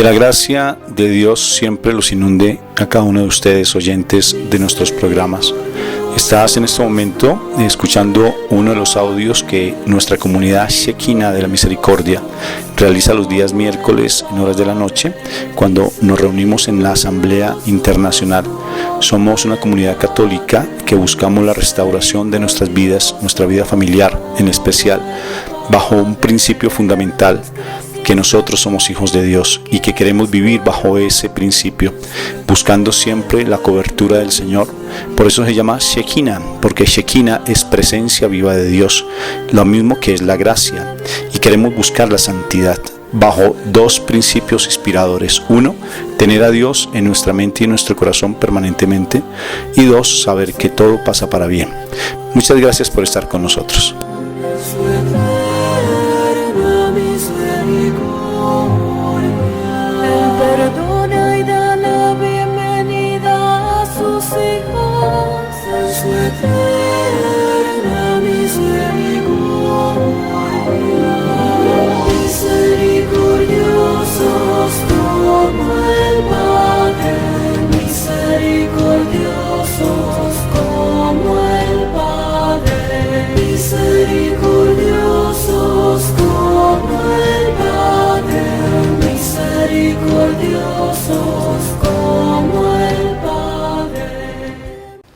Que la gracia de Dios siempre los inunde a cada uno de ustedes, oyentes de nuestros programas. Estás en este momento escuchando uno de los audios que nuestra comunidad Shekinah de la Misericordia realiza los días miércoles en horas de la noche, cuando nos reunimos en la Asamblea Internacional. Somos una comunidad católica que buscamos la restauración de nuestras vidas, nuestra vida familiar en especial, bajo un principio fundamental: que nosotros somos hijos de Dios y que queremos vivir bajo ese principio, buscando siempre la cobertura del Señor. Por eso se llama Shekinah, porque Shekinah es presencia viva de Dios, lo mismo que es la gracia, y queremos buscar la santidad bajo dos principios inspiradores: uno, tener a Dios en nuestra mente y en nuestro corazón permanentemente, y dos, saber que todo pasa para bien. Muchas gracias por estar con nosotros.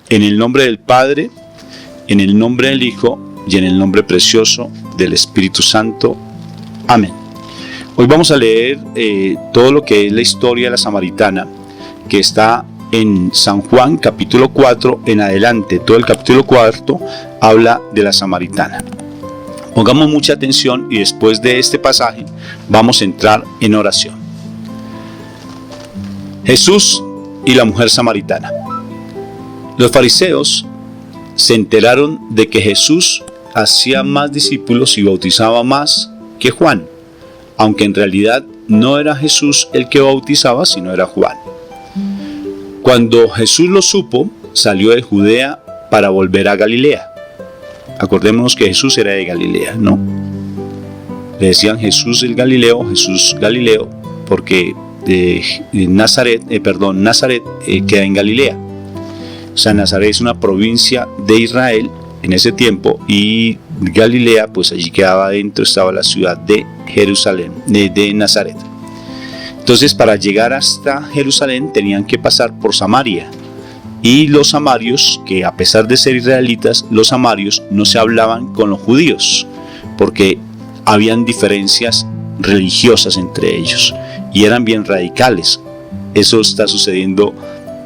En el nombre del Padre, en el nombre del Hijo y en el nombre precioso del Espíritu Santo. Amén. Hoy vamos a leer todo lo que es la historia de la Samaritana, que está en San Juan capítulo 4 en adelante. Todo el capítulo 4 habla de la Samaritana. Pongamos mucha atención y después de este pasaje vamos a entrar en oración. Jesús y la mujer samaritana. Los fariseos se enteraron de que Jesús hacía más discípulos y bautizaba más que Juan, aunque en realidad no era Jesús el que bautizaba, sino era Juan. Cuando Jesús lo supo, salió de Judea para volver a Galilea. Acordémonos que Jesús era de Galilea, ¿no? Le decían Jesús el Galileo, Jesús Galileo, porque Nazaret queda en Galilea. O sea, Nazaret es una provincia de Israel en ese tiempo, y Galilea, pues allí quedaba adentro, estaba la ciudad de Jerusalén, de Nazaret. Entonces, para llegar hasta Jerusalén tenían que pasar por Samaria, y los samarios, que a pesar de ser israelitas, los samarios no se hablaban con los judíos, porque habían diferencias religiosas entre ellos, y eran bien radicales. Eso está sucediendo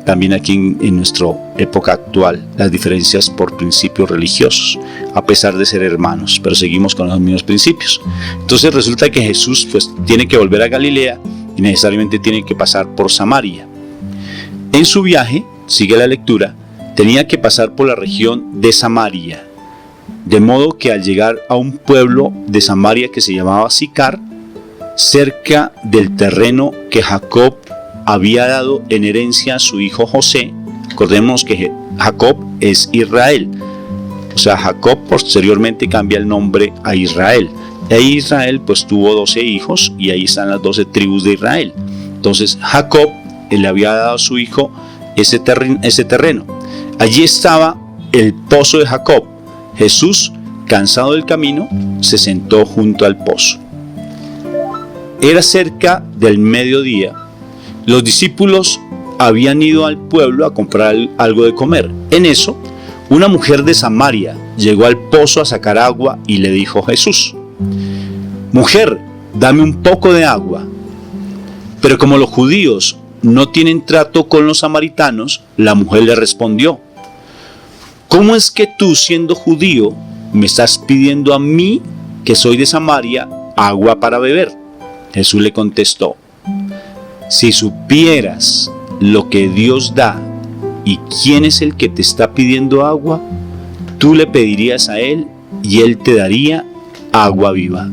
también aquí en nuestra época actual, las diferencias por principios religiosos, a pesar de ser hermanos, pero seguimos con los mismos principios. Entonces resulta que Jesús pues tiene que volver a Galilea y necesariamente tiene que pasar por Samaria. En su viaje, sigue la lectura, tenía que pasar por la región de Samaria, de modo que al llegar a un pueblo de Samaria que se llamaba Sicar, cerca del terreno que Jacob había dado en herencia a su hijo José. Recordemos que Jacob es Israel, o sea, Jacob posteriormente cambia el nombre a Israel. Y ahí Israel pues tuvo 12 hijos, y ahí están las 12 tribus de Israel. Entonces Jacob le había dado a su hijo ese terreno. Allí estaba el pozo de Jacob. Jesús, cansado del camino, se sentó junto al pozo. Era cerca del mediodía. Los discípulos habían ido al pueblo a comprar algo de comer. En eso, una mujer de Samaria llegó al pozo a sacar agua y le dijo a Jesús: «Mujer, dame un poco de agua». Pero como los judíos no tienen trato con los samaritanos, la mujer le respondió: «¿Cómo es que tú, siendo judío, me estás pidiendo a mí, que soy de Samaria, agua para beber?» Jesús le contestó: «Si supieras lo que Dios da y quién es el que te está pidiendo agua, tú le pedirías a Él y Él te daría agua viva».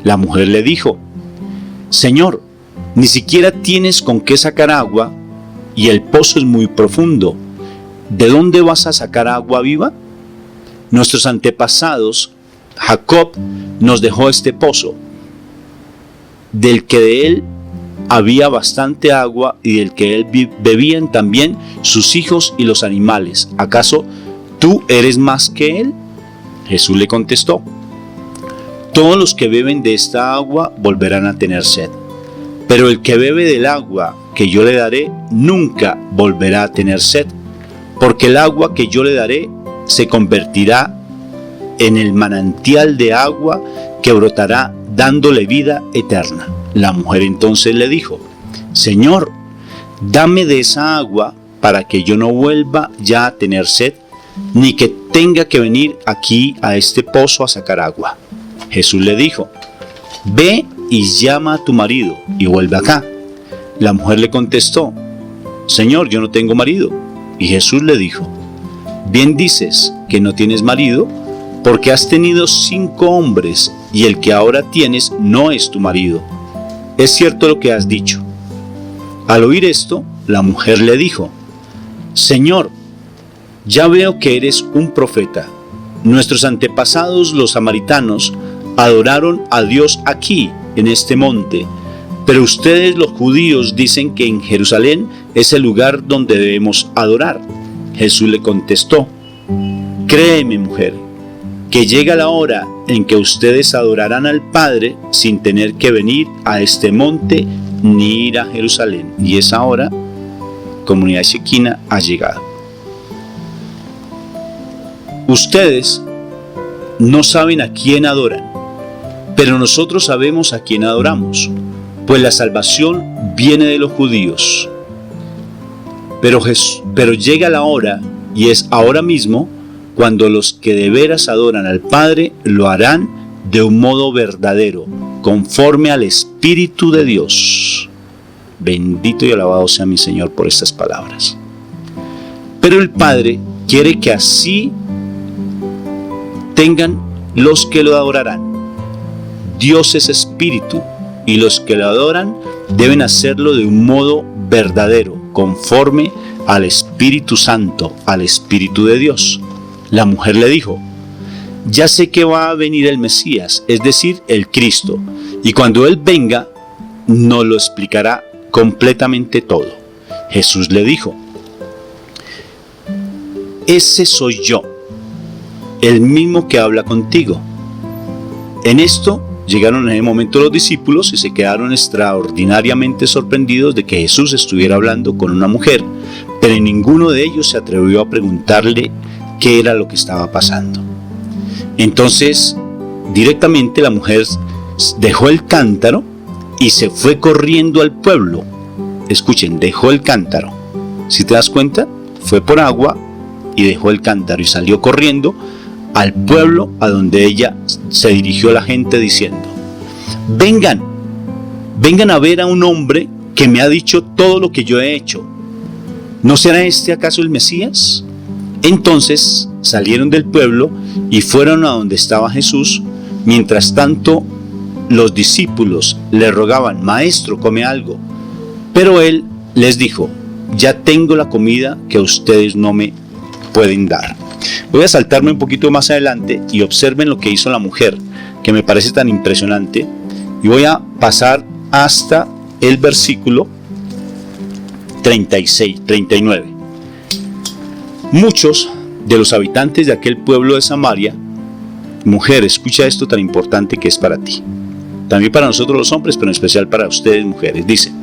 La mujer le dijo: «Señor, ni siquiera tienes con qué sacar agua y el pozo es muy profundo. ¿De dónde vas a sacar agua viva? Nuestros antepasados, Jacob, nos dejó este pozo, del que de él había bastante agua y del que él bebían también sus hijos y los animales. ¿Acaso tú eres más que él? Jesús le contestó: todos los que beben de esta agua volverán a tener sed, pero el que bebe del agua que yo le daré nunca volverá a tener sed, porque el agua que yo le daré se convertirá en el manantial de agua que brotará dándole vida eterna. La mujer entonces le dijo: Señor, dame de esa agua para que yo no vuelva ya a tener sed, ni que tenga que venir aquí a este pozo a sacar agua. Jesús le dijo: ve y llama a tu marido y vuelve acá. La mujer le contestó: Señor, yo no tengo marido. Y Jesús le dijo: bien dices que no tienes marido, porque has tenido 5 hombres y el que ahora tienes no es tu marido. Es cierto lo que has dicho. Al oír esto, la mujer le dijo: Señor, ya veo que eres un profeta. Nuestros antepasados, los samaritanos, adoraron a Dios aquí, en este monte, pero ustedes, los judíos, dicen que en Jerusalén es el lugar donde debemos adorar. Jesús le contestó: créeme, mujer, que llega la hora en que ustedes adorarán al Padre sin tener que venir a este monte ni ir a Jerusalén. Y esa hora, comunidad Shekinah, ha llegado. Ustedes no saben a quién adoran, pero nosotros sabemos a quién adoramos, pues la salvación viene de los judíos. Pero llega la hora, y es ahora mismo, cuando los que de veras adoran al Padre lo harán de un modo verdadero, conforme al Espíritu de Dios. Bendito y alabado sea mi Señor por estas palabras. Pero el Padre quiere que así tengan los que lo adorarán. Dios es Espíritu, y los que lo adoran deben hacerlo de un modo verdadero, conforme al Espíritu Santo, al Espíritu de Dios. La mujer le dijo: ya sé que va a venir el Mesías, es decir, el Cristo, y cuando Él venga, nos lo explicará completamente todo. Jesús le dijo: ese soy yo, el mismo que habla contigo. En esto llegaron en ese momento los discípulos y se quedaron extraordinariamente sorprendidos de que Jesús estuviera hablando con una mujer, pero ninguno de ellos se atrevió a preguntarle qué era lo que estaba pasando. Entonces, directamente la mujer dejó el cántaro y se fue corriendo al pueblo. Escuchen, dejó el cántaro. Si te das cuenta, fue por agua y dejó el cántaro y salió corriendo al pueblo a donde ella se dirigió a la gente diciendo: vengan a ver a un hombre que me ha dicho todo lo que yo he hecho. ¿No será este acaso el Mesías? Entonces salieron del pueblo y fueron a donde estaba Jesús. Mientras tanto, los discípulos le rogaban: Maestro, come algo. Pero él les dijo: ya tengo la comida que ustedes no me pueden dar. Voy a saltarme un poquito más adelante y observen lo que hizo la mujer, que me parece tan impresionante, y voy a pasar hasta el versículo 39. Muchos de los habitantes de aquel pueblo de Samaria, mujer, escucha esto tan importante que es para ti, también para nosotros los hombres, pero en especial para ustedes mujeres, dice: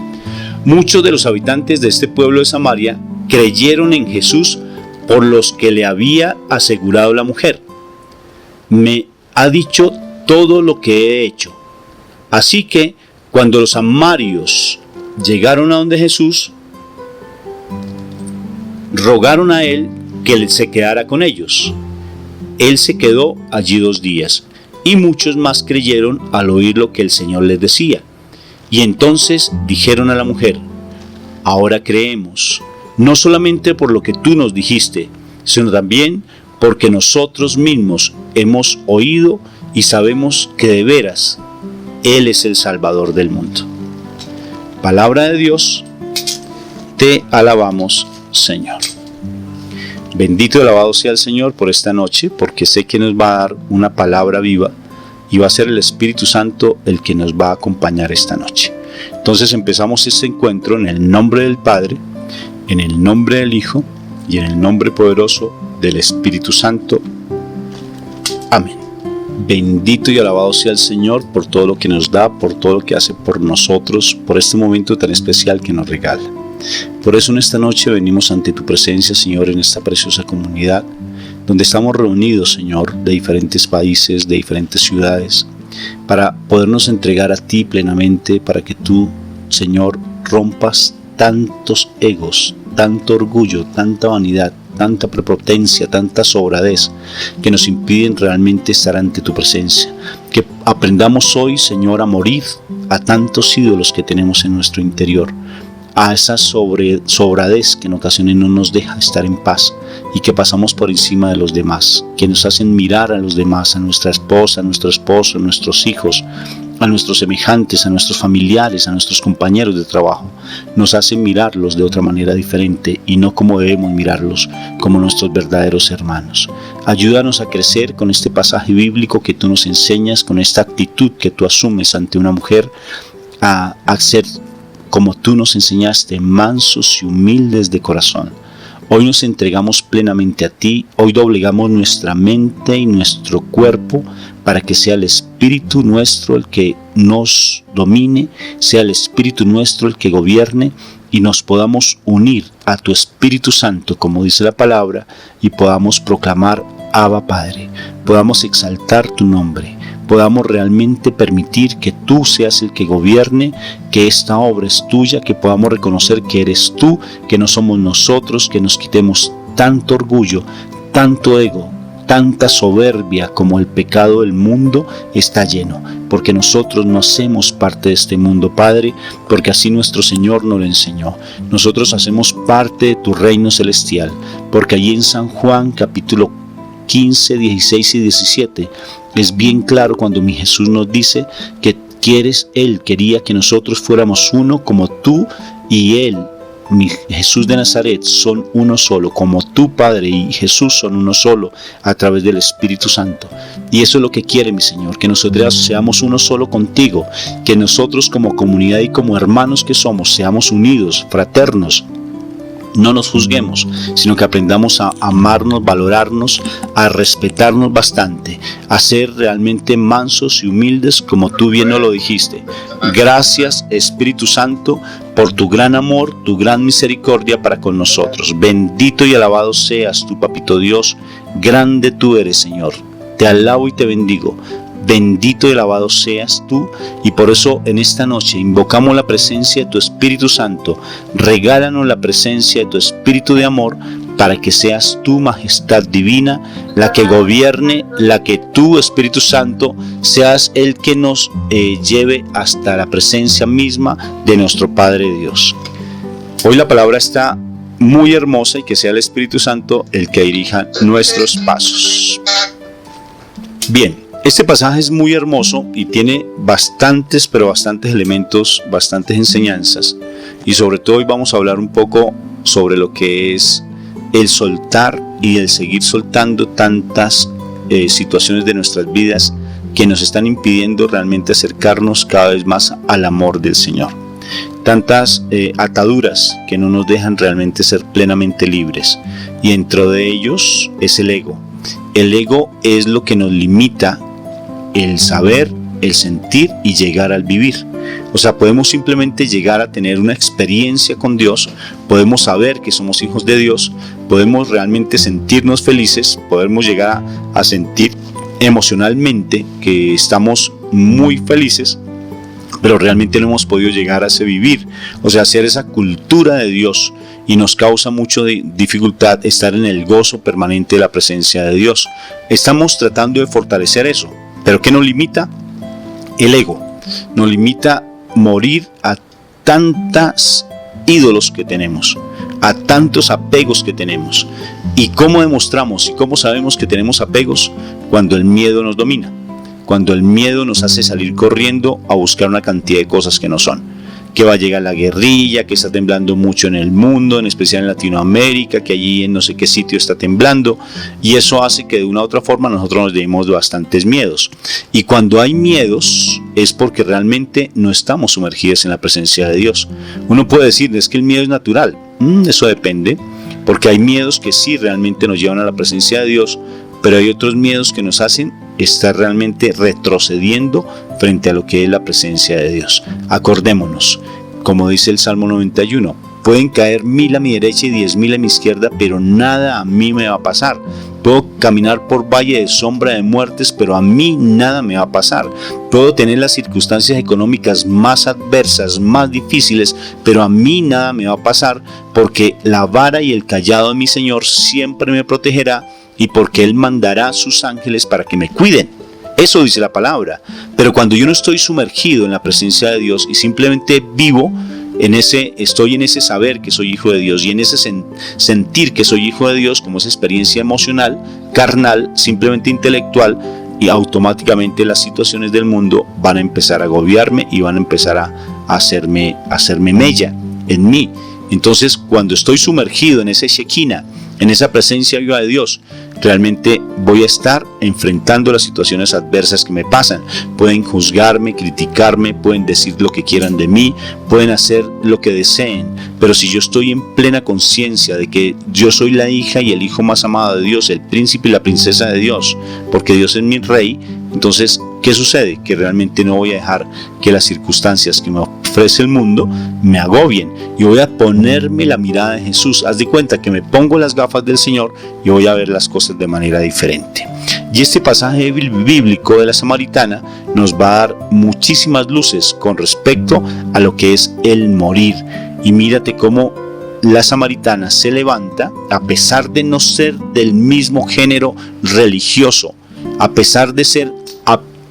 muchos de los habitantes de este pueblo de Samaria creyeron en Jesús por los que le había asegurado la mujer. Me ha dicho todo lo que he hecho. Así que cuando los samarios llegaron a donde Jesús, rogaron a él que él se quedara con ellos. Él se quedó allí 2 días, y muchos más creyeron al oír lo que el Señor les decía. Y entonces dijeron a la mujer: ahora creemos, no solamente por lo que tú nos dijiste, sino también porque nosotros mismos hemos oído y sabemos que de veras Él es el Salvador del mundo. Palabra de Dios, te alabamos, Señor. Bendito y alabado sea el Señor por esta noche, porque sé que nos va a dar una palabra viva y va a ser el Espíritu Santo el que nos va a acompañar esta noche. Entonces empezamos este encuentro en el nombre del Padre, en el nombre del Hijo y en el nombre poderoso del Espíritu Santo. Amén. Bendito y alabado sea el Señor por todo lo que nos da, por todo lo que hace por nosotros, por este momento tan especial que nos regala. Por eso en esta noche venimos ante tu presencia, Señor, en esta preciosa comunidad, donde estamos reunidos, Señor, de diferentes países, de diferentes ciudades, para podernos entregar a ti plenamente, para que tú, Señor, rompas tantos egos, tanto orgullo, tanta vanidad, tanta prepotencia, tanta sobradez que nos impiden realmente estar ante tu presencia. Que aprendamos hoy, Señor, a morir a tantos ídolos que tenemos en nuestro interior, a esa sobradez que en ocasiones no nos deja estar en paz y que pasamos por encima de los demás, que nos hacen mirar a los demás, a nuestra esposa, a nuestro esposo, a nuestros hijos, a nuestros semejantes, a nuestros familiares, a nuestros compañeros de trabajo. Nos hacen mirarlos de otra manera diferente y no como debemos mirarlos, como nuestros verdaderos hermanos. Ayúdanos a crecer con este pasaje bíblico que tú nos enseñas, con esta actitud que tú asumes ante una mujer, a ser como tú nos enseñaste, mansos y humildes de corazón. Hoy nos entregamos plenamente a ti, hoy doblegamos nuestra mente y nuestro cuerpo para que sea el Espíritu nuestro el que nos domine, sea el Espíritu nuestro el que gobierne y nos podamos unir a tu Espíritu Santo, como dice la palabra, y podamos proclamar Abba Padre, podamos exaltar tu nombre, podamos realmente permitir que tú seas el que gobierne, que esta obra es tuya, que podamos reconocer que eres tú, que no somos nosotros, que nos quitemos tanto orgullo, tanto ego, tanta soberbia como el pecado del mundo está lleno, porque nosotros no hacemos parte de este mundo, Padre, porque así nuestro Señor nos lo enseñó. Nosotros hacemos parte de tu reino celestial, porque allí en San Juan capítulo 15, 16 y 17 es bien claro cuando mi Jesús nos dice que Él quería que nosotros fuéramos uno como tú y Él, mi Jesús de Nazaret, son uno solo, como tú, Padre, y Jesús son uno solo a través del Espíritu Santo. Y eso es lo que quiere mi Señor, que nosotros seamos uno solo contigo, que nosotros como comunidad y como hermanos que somos, seamos unidos, fraternos. No nos juzguemos, sino que aprendamos a amarnos, valorarnos, a respetarnos bastante, a ser realmente mansos y humildes como tú bien nos lo dijiste. Gracias, Espíritu Santo, por tu gran amor, tu gran misericordia para con nosotros. Bendito y alabado seas tú, Papito Dios, grande tú eres, Señor. Te alabo y te bendigo. Bendito y alabado seas tú, y por eso en esta noche invocamos la presencia de tu Espíritu Santo. Regálanos la presencia de tu Espíritu de amor para que seas tu majestad divina la que gobierne, la que tú, Espíritu Santo, seas el que nos lleve hasta la presencia misma de nuestro Padre Dios. Hoy la palabra está muy hermosa y que sea el Espíritu Santo el que dirija nuestros pasos. Bien. Este pasaje es muy hermoso y tiene bastantes elementos, bastantes enseñanzas, y sobre todo hoy vamos a hablar un poco sobre lo que es el soltar y el seguir soltando tantas situaciones de nuestras vidas que nos están impidiendo realmente acercarnos cada vez más al amor del Señor. Tantas ataduras que no nos dejan realmente ser plenamente libres, y dentro de ellos es el ego. El ego es lo que nos limita el saber, el sentir y llegar al vivir. O sea, podemos simplemente llegar a tener una experiencia con Dios, podemos saber que somos hijos de Dios, podemos realmente sentirnos felices, podemos llegar a sentir emocionalmente que estamos muy felices, pero realmente no hemos podido llegar a ese vivir, o sea, hacer esa cultura de Dios, y nos causa mucho dificultad estar en el gozo permanente de la presencia de Dios. Estamos tratando de fortalecer eso. ¿Pero qué nos limita? El ego. Nos limita morir a tantos ídolos que tenemos, a tantos apegos que tenemos. ¿Y cómo demostramos y cómo sabemos que tenemos apegos? Cuando el miedo nos domina, cuando el miedo nos hace salir corriendo a buscar una cantidad de cosas que no son. Que va a llegar la guerrilla, que está temblando mucho en el mundo, en especial en Latinoamérica, que allí en no sé qué sitio está temblando, y eso hace que de una u otra forma nosotros nos demos bastantes miedos. Y cuando hay miedos, es porque realmente no estamos sumergidos en la presencia de Dios. Uno puede decir, es que el miedo es natural. Eso depende, porque hay miedos que sí realmente nos llevan a la presencia de Dios, pero hay otros miedos que nos hacen estar realmente retrocediendo frente a lo que es la presencia de Dios. Acordémonos, como dice el Salmo 91, pueden caer 1000 a mi derecha y 10.000 a mi izquierda, pero nada a mí me va a pasar. Puedo caminar por valle de sombra de muertes, pero a mí nada me va a pasar. Puedo tener las circunstancias económicas más adversas, más difíciles, pero a mí nada me va a pasar, porque la vara y el cayado de mi Señor siempre me protegerá, y porque Él mandará a sus ángeles para que me cuiden. Eso dice la palabra. Pero cuando yo no estoy sumergido en la presencia de Dios y simplemente vivo estoy en ese saber que soy hijo de Dios y en ese sentir que soy hijo de Dios, como esa experiencia emocional, carnal, simplemente intelectual, y automáticamente las situaciones del mundo van a empezar a agobiarme y van a empezar a hacerme mella en mí. Entonces, cuando estoy sumergido en ese Shekinah, en esa presencia viva de Dios, realmente voy a estar enfrentando las situaciones adversas que me pasan. Pueden juzgarme, criticarme, pueden decir lo que quieran de mí, pueden hacer lo que deseen, pero si yo estoy en plena conciencia de que yo soy la hija y el hijo más amado de Dios, el príncipe y la princesa de Dios, porque Dios es mi rey, entonces, ¿qué sucede? Que realmente no voy a dejar que las circunstancias que me ofrece el mundo me agobien, y voy a ponerme la mirada de Jesús. Haz de cuenta que me pongo las gafas del Señor y voy a ver las cosas de manera diferente. Y este pasaje bíblico de la samaritana nos va a dar muchísimas luces con respecto a lo que es el morir. Y mírate cómo la samaritana se levanta a pesar de no ser del mismo género religioso, a pesar de ser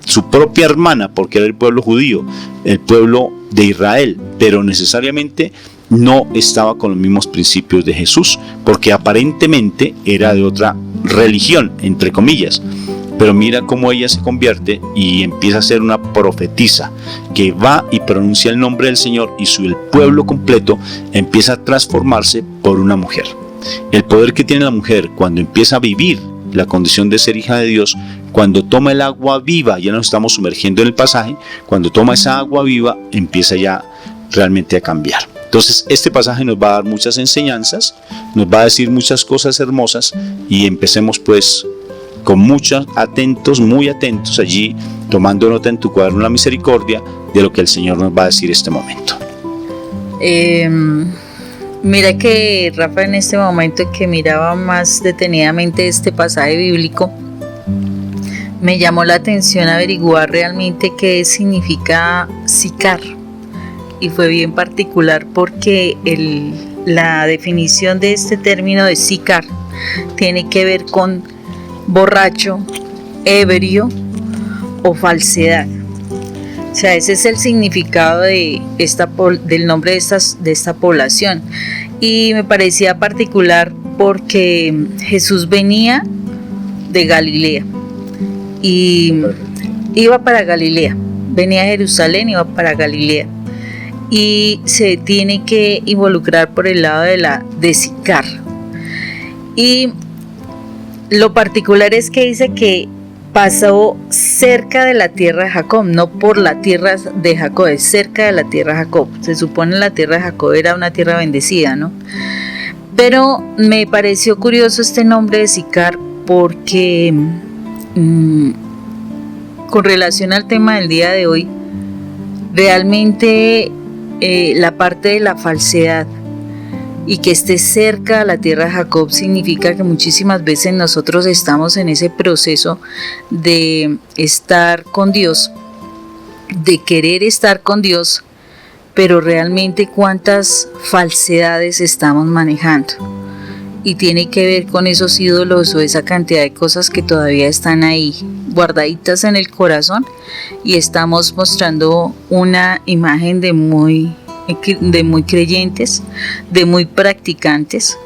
su propia hermana, porque era el pueblo judío, el pueblo de Israel, pero necesariamente no estaba con los mismos principios de Jesús, porque aparentemente era de otra religión, entre comillas. Pero mira cómo ella se convierte y empieza a ser una profetisa que va y pronuncia el nombre del Señor, y el pueblo completo empieza a transformarse por una mujer. El poder que tiene la mujer cuando empieza a vivir la condición de ser hija de Dios, cuando toma el agua viva, ya nos estamos sumergiendo en el pasaje, cuando toma esa agua viva empieza ya realmente a cambiar. Entonces este pasaje nos va a dar muchas enseñanzas, nos va a decir muchas cosas hermosas, y empecemos pues con muchos atentos, muy atentos allí, tomando nota en tu cuaderno La Misericordia de lo que el Señor nos va a decir este momento. Mira que Rafa, en este momento que miraba más detenidamente este pasaje bíblico, me llamó la atención averiguar realmente qué significa sicar, y fue bien particular porque la definición de este término de sicar tiene que ver con borracho, ebrio o falsedad. O sea, ese es el significado de del nombre de esta población, y me parecía particular porque Jesús venía de Galilea y iba para Galilea, venía a Jerusalén, iba para Galilea, y se tiene que involucrar por el lado de sicar. Y lo particular es que dice que pasó cerca de la tierra de Jacob, no por la tierra de Jacob, es cerca de la tierra de Jacob. Se supone la tierra de Jacob era una tierra bendecida, ¿no? Pero me pareció curioso este nombre de sicar porque con relación al tema del día de hoy, realmente la parte de la falsedad y que esté cerca a la tierra de Jacob significa que muchísimas veces nosotros estamos en ese proceso de estar con Dios, de querer estar con Dios, pero realmente cuántas falsedades estamos manejando. Y tiene que ver con esos ídolos o esa cantidad de cosas que todavía están ahí guardaditas en el corazón, y estamos mostrando una imagen de muy creyentes, de muy practicantes,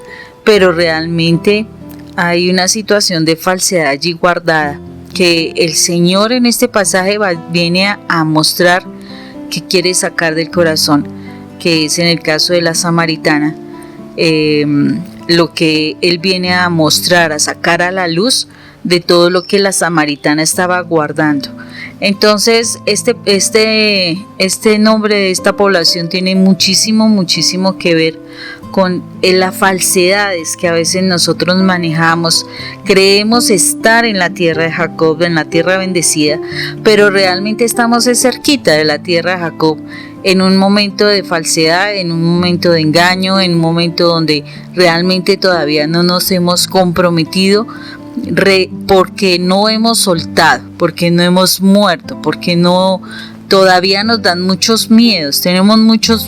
pero realmente hay una situación de falsedad allí guardada que el Señor en este pasaje viene a mostrar que quiere sacar del corazón, que es en el caso de la samaritana. Lo que Él viene a mostrar, a sacar a la luz de todo lo que la samaritana estaba guardando. Entonces, este nombre de esta población tiene muchísimo que ver con las falsedades que a veces nosotros manejamos. Creemos estar en la tierra de Jacob, en la tierra bendecida, pero realmente estamos cerquita de la tierra de Jacob, en un momento de falsedad, en un momento de engaño, en un momento donde realmente todavía no nos hemos comprometido, porque no hemos soltado, porque no hemos muerto, porque todavía nos dan muchos miedos, tenemos mucho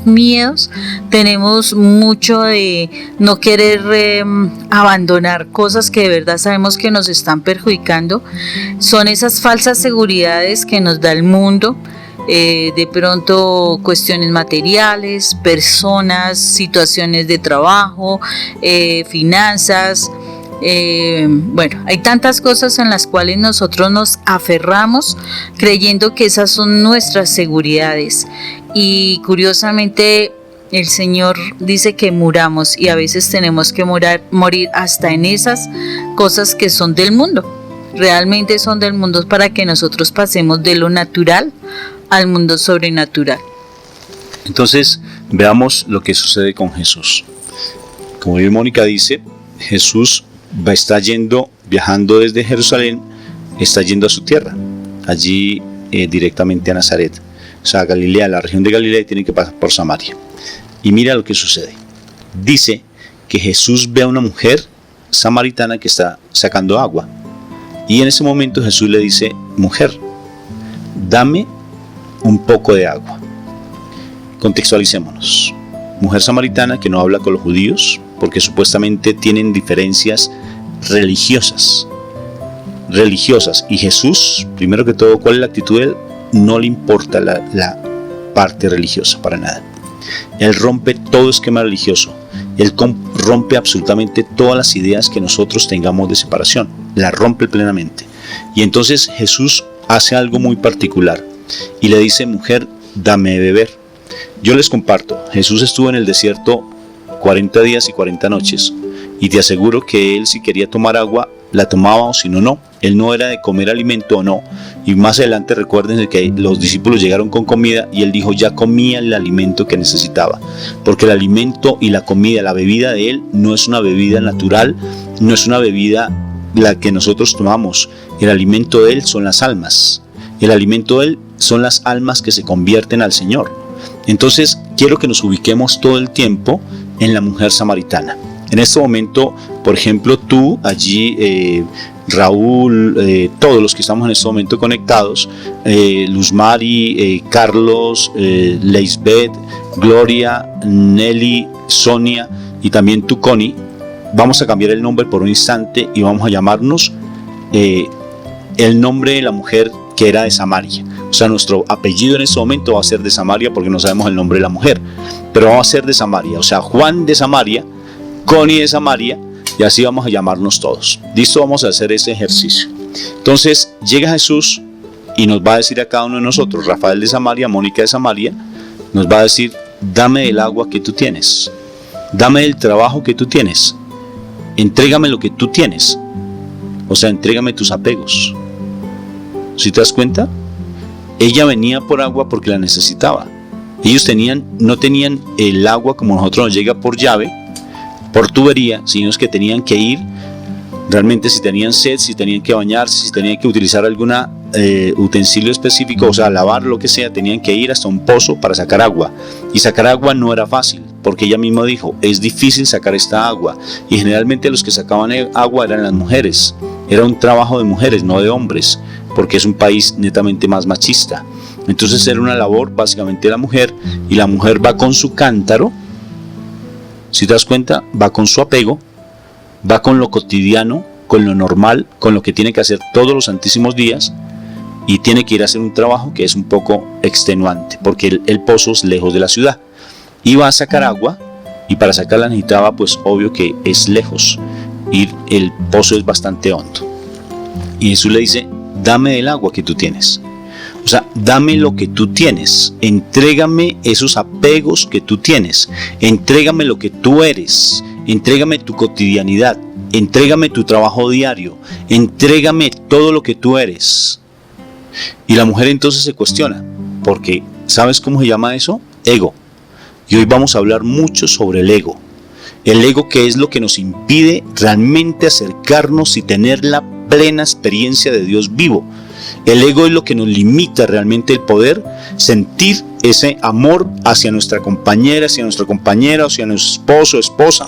de no querer abandonar cosas que de verdad sabemos que nos están perjudicando. Son esas falsas seguridades que nos da el mundo, de pronto cuestiones materiales, personas, situaciones de trabajo, finanzas. Bueno, hay tantas cosas en las cuales nosotros nos aferramos creyendo que esas son nuestras seguridades, y curiosamente el Señor dice que muramos, y a veces tenemos que morir hasta en esas cosas que son del mundo, realmente son del mundo, para que nosotros pasemos de lo natural al mundo sobrenatural. Entonces veamos lo que sucede con Jesús. Como bien Mónica dice, Jesús está viajando desde Jerusalén, está yendo a su tierra, allí directamente a Nazaret, o sea, a Galilea, la región de Galilea, y tiene que pasar por Samaria. Y mira lo que sucede. Dice que Jesús ve a una mujer samaritana que está sacando agua, y en ese momento Jesús le dice: mujer, dame un poco de agua. Contextualicémonos. Mujer samaritana que no habla con los judíos, porque supuestamente tienen diferencias religiosas, y Jesús, primero que todo, ¿cuál es la actitud de él? No le importa la parte religiosa para nada. Él rompe todo esquema religioso, él rompe absolutamente todas las ideas que nosotros tengamos de separación, la rompe plenamente. Y entonces Jesús hace algo muy particular y le dice: mujer, dame de beber. Yo les comparto, Jesús estuvo en el desierto 40 días y 40 noches, y te aseguro que él, si quería tomar agua, la tomaba, o si no, no. Él no era de comer alimento o no. Y más adelante recuerden que los discípulos llegaron con comida y él dijo: ya comía el alimento que necesitaba, porque el alimento y la comida, la bebida de él, no es una bebida natural, no es una bebida la que nosotros tomamos. El alimento de él son las almas, el alimento de él son las almas que se convierten al Señor. Entonces quiero que nos ubiquemos todo el tiempo en la mujer samaritana. En este momento, por ejemplo, tú allí, Raúl, todos los que estamos en este momento conectados, Luz Mari, Carlos, Leisbeth, Gloria, Nelly, Sonia y también tú, Connie, vamos a cambiar el nombre por un instante y vamos a llamarnos el nombre de la mujer que era de Samaria. O sea, nuestro apellido en este momento va a ser de Samaria, porque no sabemos el nombre de la mujer, pero va a ser de Samaria. O sea, Juan de Samaria, Connie de Samaria, y así vamos a llamarnos todos. Listo, vamos a hacer ese ejercicio. Entonces llega Jesús y nos va a decir a cada uno de nosotros: Rafael de Samaria, Mónica de Samaria, nos va a decir: dame el agua que tú tienes, dame el trabajo que tú tienes, entrégame lo que tú tienes, o sea, entrégame tus apegos. ¿Sí te das cuenta? Ella venía por agua porque la necesitaba. Ellos no tenían el agua como nosotros, nos llega por llave, por tubería, sino que tenían que ir realmente, si tenían sed, si tenían que bañarse, si tenían que utilizar algún utensilio específico, o sea, lavar, lo que sea, tenían que ir hasta un pozo para sacar agua. Y sacar agua no era fácil, porque ella misma dijo: es difícil sacar esta agua. Y generalmente los que sacaban agua eran las mujeres. Era un trabajo de mujeres, no de hombres, porque es un país netamente más machista. Entonces era una labor básicamente de la mujer, y la mujer va con su cántaro, si te das cuenta, va con su apego, va con lo cotidiano, con lo normal, con lo que tiene que hacer todos los santísimos días, y tiene que ir a hacer un trabajo que es un poco extenuante, porque el pozo es lejos de la ciudad, y va a sacar agua, y para sacarla necesitaba, pues obvio que es lejos, y el pozo es bastante hondo. Y Jesús le dice: dame el agua que tú tienes. O sea, dame lo que tú tienes, entrégame esos apegos que tú tienes, entrégame lo que tú eres, entrégame tu cotidianidad, entrégame tu trabajo diario, entrégame todo lo que tú eres. Y la mujer entonces se cuestiona, porque ¿sabes cómo se llama eso? Ego. Y hoy vamos a hablar mucho sobre el ego. El ego, que es lo que nos impide realmente acercarnos y tener la plena experiencia de Dios vivo. El ego es lo que nos limita realmente el poder sentir ese amor hacia nuestra compañera, hacia nuestro compañero, hacia nuestro esposo, esposa,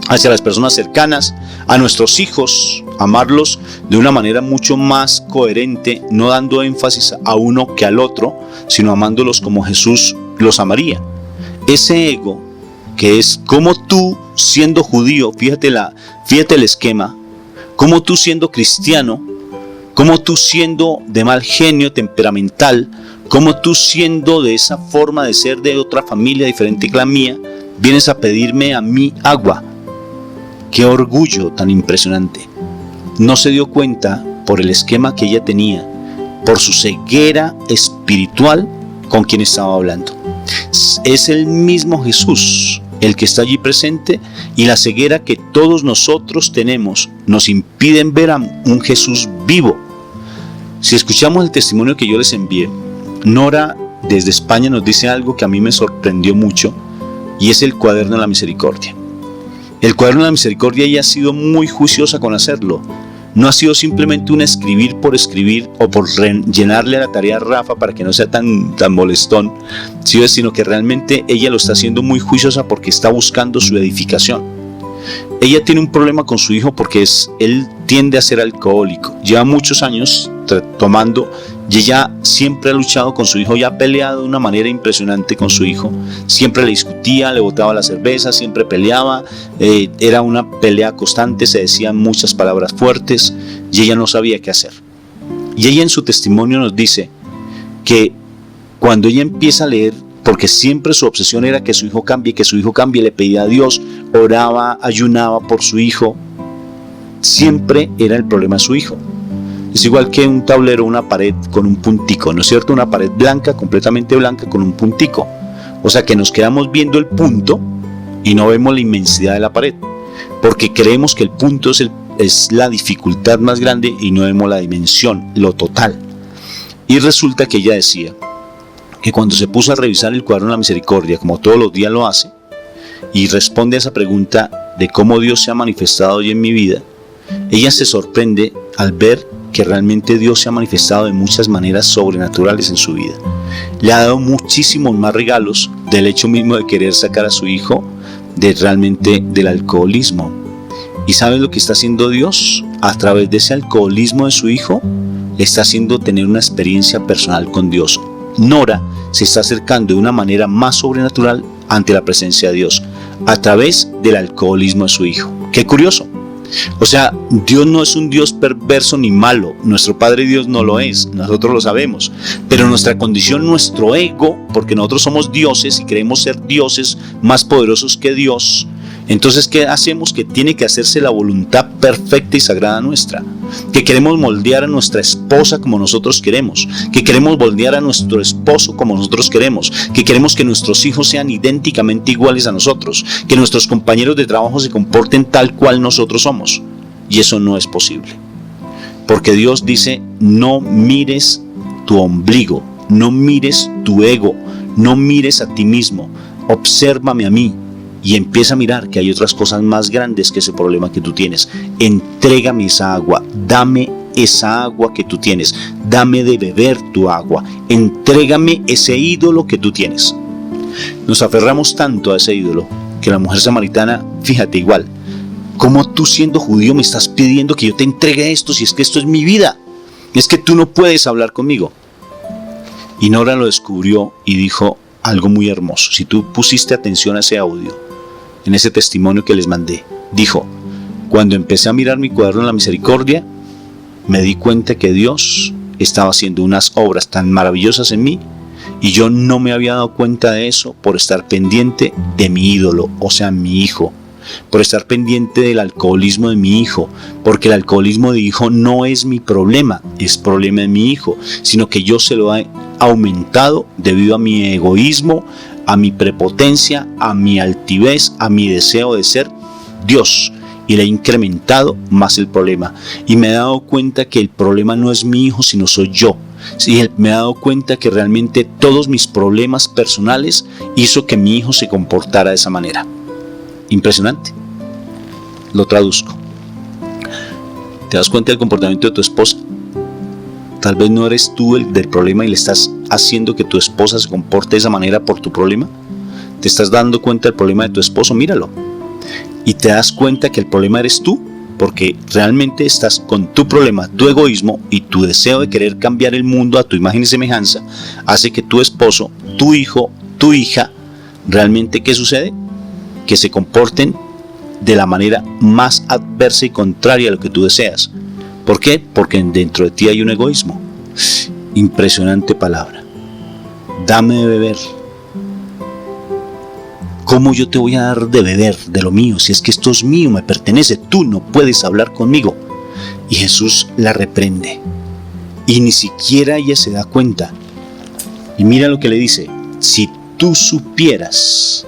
hacia las personas cercanas, a nuestros hijos, amarlos de una manera mucho más coherente, no dando énfasis a uno que al otro, sino amándolos como Jesús los amaría. Ese ego, que es como tú siendo judío, fíjate el esquema, como tú siendo cristiano, como tú siendo de mal genio temperamental, como tú siendo de esa forma de ser de otra familia diferente que la mía, vienes a pedirme a mí agua. ¡Qué orgullo tan impresionante! No se dio cuenta por el esquema que ella tenía, por su ceguera espiritual con quien estaba hablando. Es el mismo Jesús el que está allí presente, y la ceguera que todos nosotros tenemos nos impiden ver a un Jesús vivo. Si escuchamos el testimonio que yo les envié, Nora desde España nos dice algo que a mí me sorprendió mucho, y es el cuaderno de la misericordia. El cuaderno de la misericordia, ella ha sido muy juiciosa con hacerlo. No ha sido simplemente un escribir por escribir o por llenarle la tarea a Rafa para que no sea tan molestón, sino que realmente ella lo está haciendo muy juiciosa porque está buscando su edificación. Ella tiene un problema con su hijo porque él tiende a ser alcohólico. Lleva muchos años tomando y ella siempre ha luchado con su hijo y ha peleado de una manera impresionante con su hijo. Siempre le discutía, le botaba la cerveza, siempre peleaba. Era una pelea constante, se decían muchas palabras fuertes y ella no sabía qué hacer. Y ella en su testimonio nos dice que cuando ella empieza a leer, porque siempre su obsesión era que su hijo cambie, le pedía a Dios, oraba, ayunaba por su hijo, siempre era el problema de su hijo. Es igual que un tablero, una pared con un puntico, ¿no es cierto? Una pared blanca, completamente blanca, con un puntico. O sea que nos quedamos viendo el punto y no vemos la inmensidad de la pared, porque creemos que el punto es la dificultad más grande y no vemos la dimensión, lo total. Y resulta que ella decía que cuando se puso a revisar el cuaderno de la misericordia, como todos los días lo hace, y responde a esa pregunta de cómo Dios se ha manifestado hoy en mi vida, ella se sorprende al ver que realmente Dios se ha manifestado de muchas maneras sobrenaturales en su vida. Le ha dado muchísimos más regalos del hecho mismo de querer sacar a su hijo realmente del alcoholismo. ¿Y sabes lo que está haciendo Dios? A través de ese alcoholismo de su hijo, le está haciendo tener una experiencia personal con Dios. Nora se está acercando de una manera más sobrenatural ante la presencia de Dios, a través del alcoholismo de su hijo. ¡Qué curioso! O sea, Dios no es un Dios perverso ni malo. Nuestro Padre Dios no lo es, nosotros lo sabemos. Pero nuestra condición, nuestro ego, porque nosotros somos dioses y creemos ser dioses más poderosos que Dios, entonces ¿qué hacemos? Que tiene que hacerse la voluntad perfecta y sagrada nuestra. Que queremos moldear a nuestra esposa como nosotros queremos. Que queremos moldear a nuestro esposo como nosotros queremos. Que queremos que nuestros hijos sean idénticamente iguales a nosotros. Que nuestros compañeros de trabajo se comporten tal cual nosotros somos. Y eso no es posible. Porque Dios dice, no mires tu ombligo, no mires tu ego, no mires a ti mismo, obsérvame a mí. Y empieza a mirar que hay otras cosas más grandes que ese problema que tú tienes. Entrégame esa agua, dame esa agua que tú tienes, dame de beber tu agua, entrégame ese ídolo que tú tienes. Nos aferramos tanto a ese ídolo que la mujer samaritana, fíjate igual, ¿cómo tú siendo judío me estás pidiendo que yo te entregue esto si es que esto es mi vida? Es que tú no puedes hablar conmigo. Y Nora lo descubrió y dijo algo muy hermoso. Si tú pusiste atención a ese audio, en ese testimonio que les mandé, dijo, cuando empecé a mirar mi cuaderno de la misericordia, me di cuenta que Dios estaba haciendo unas obras tan maravillosas en mí y yo no me había dado cuenta de eso por estar pendiente de mi ídolo, o sea, mi hijo, por estar pendiente del alcoholismo de mi hijo, porque el alcoholismo de mi hijo no es mi problema, es problema de mi hijo, sino que yo se lo he aumentado debido a mi egoísmo, a mi prepotencia, a mi altivez, a mi deseo de ser Dios. y le he incrementado más el problema. Y me he dado cuenta que el problema no es mi hijo, sino soy yo. Sí, me he dado cuenta que realmente todos mis problemas personales hizo que mi hijo se comportara de esa manera. Impresionante. Lo traduzco. ¿Te das cuenta del comportamiento de tu esposa? Tal vez no eres tú el del problema y le estás haciendo que tu esposa se comporte de esa manera por tu problema. ¿Te estás dando cuenta del problema de tu esposo? Míralo. Y te das cuenta que el problema eres tú, porque realmente estás con tu problema, tu egoísmo y tu deseo de querer cambiar el mundo a tu imagen y semejanza, hace que tu esposo, tu hijo, tu hija, realmente, ¿qué sucede? Que se comporten de la manera más adversa y contraria a lo que tú deseas. ¿Por qué? Porque dentro de ti hay un egoísmo. Impresionante palabra. Dame de beber. ¿Cómo yo te voy a dar de beber de lo mío? Si es que esto es mío, me pertenece, tú no puedes hablar conmigo. Y Jesús la reprende. Y ni siquiera ella se da cuenta. Y mira lo que le dice: si tú supieras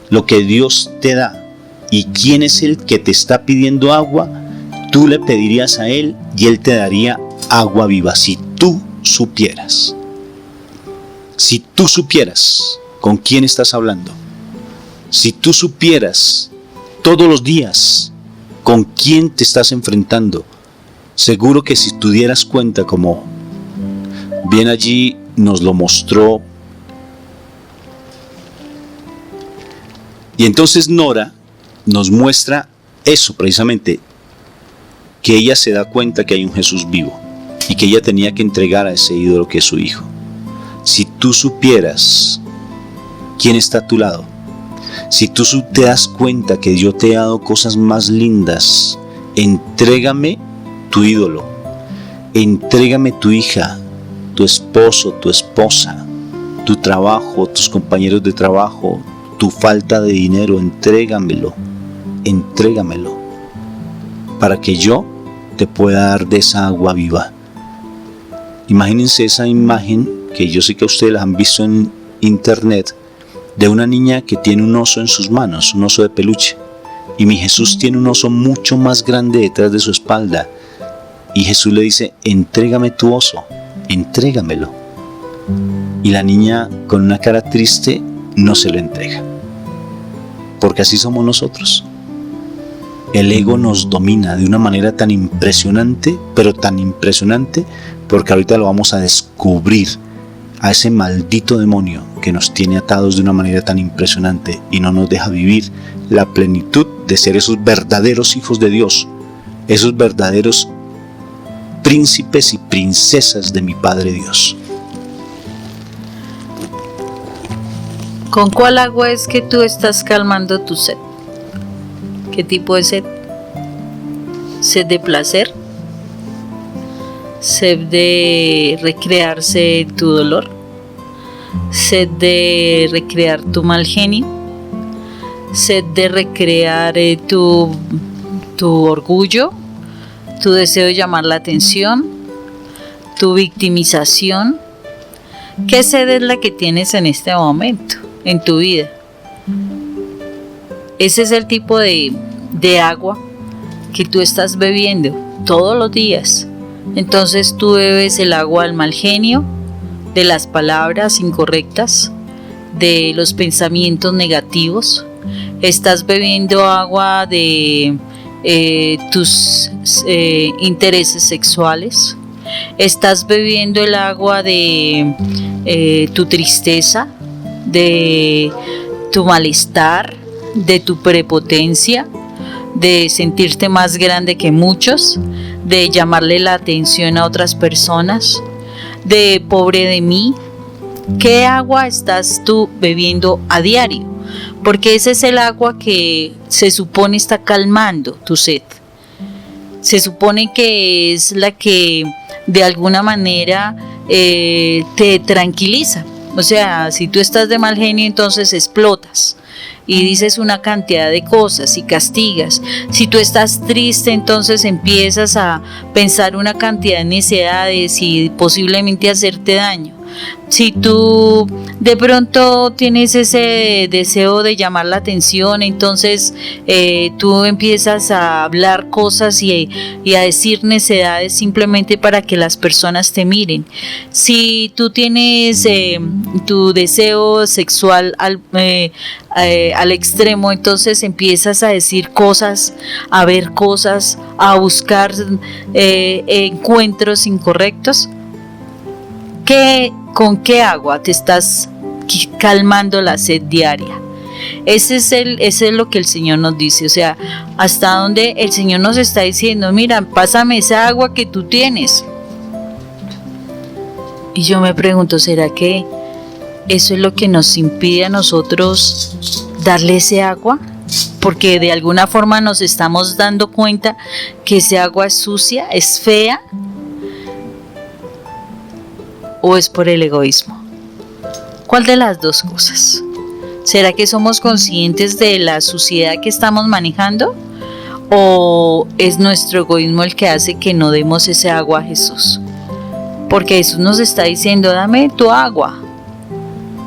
lo que Dios te da y quién es el que te está pidiendo agua, tú le pedirías a Él y Él te daría agua viva. Si tú supieras. Si tú supieras con quién estás hablando. Si tú supieras todos los días con quién te estás enfrentando, seguro que si tú dieras cuenta, como bien allí nos lo mostró. Y entonces Nora nos muestra eso precisamente, que ella se da cuenta que hay un Jesús vivo y que ella tenía que entregar a ese ídolo que es su hijo. Si tú supieras quién está a tu lado, si tú te das cuenta que yo te he dado cosas más lindas, entrégame tu ídolo, entrégame tu hija, tu esposo, tu esposa, tu trabajo, tus compañeros de trabajo, tu falta de dinero, entrégamelo, para que yo te pueda dar de esa agua viva. Imagínense esa imagen, que yo sé que ustedes la han visto en internet, de una niña que tiene un oso en sus manos, un oso de peluche. Y mi Jesús tiene un oso mucho más grande detrás de su espalda. Y Jesús le dice: entrégame tu oso, entrégamelo. Y la niña, con una cara triste, no se lo entrega. Porque así somos nosotros. El ego nos domina de una manera tan impresionante, pero tan impresionante, porque ahorita lo vamos a descubrir, a ese maldito demonio que nos tiene atados de una manera tan impresionante y no nos deja vivir la plenitud de ser esos verdaderos hijos de Dios, esos verdaderos príncipes y princesas de mi Padre Dios. ¿Con cuál agua es que tú estás calmando tu sed? ¿Qué tipo de sed? ¿Sed de placer? ¿Sed de recrearse tu dolor? ¿Sed de recrear tu mal genio? ¿Sed de recrear tu orgullo? ¿Tu deseo de llamar la atención? ¿Tu victimización? ¿Qué sed es la que tienes en este momento en tu vida? Ese es el tipo de agua que tú estás bebiendo todos los días. Entonces tú bebes el agua del mal genio, de las palabras incorrectas, de los pensamientos negativos. Estás bebiendo agua de tus intereses sexuales. Estás bebiendo el agua de tu tristeza, de tu malestar, de tu prepotencia, de sentirte más grande que muchos, de llamarle la atención a otras personas, de pobre de mí. ¿Qué agua estás tú bebiendo a diario? Porque ese es el agua que se supone está calmando tu sed. Se supone que es la que de alguna manera te tranquiliza. O sea, si tú estás de mal genio, entonces explotas y dices una cantidad de cosas y castigas. Si tú estás triste, entonces empiezas a pensar una cantidad de necesidades y posiblemente hacerte daño. Si tú de pronto tienes ese deseo de llamar la atención, entonces tú empiezas a hablar cosas y a decir necedades simplemente para que las personas te miren. Si tú tienes tu deseo sexual al extremo, entonces empiezas a decir cosas, a ver cosas, a buscar encuentros incorrectos. ¿Con qué agua te estás calmando la sed diaria? Ese es lo que el Señor nos dice. O sea, hasta donde el Señor nos está diciendo, mira, pásame esa agua que tú tienes. Y yo me pregunto, ¿será que eso es lo que nos impide a nosotros darle ese agua? Porque de alguna forma nos estamos dando cuenta que ese agua es sucia, es fea. ¿O es por el egoísmo? ¿Cuál de las dos cosas? ¿Será que somos conscientes de la suciedad que estamos manejando? ¿O es nuestro egoísmo el que hace que no demos ese agua a Jesús? Porque Jesús nos está diciendo, dame tu agua.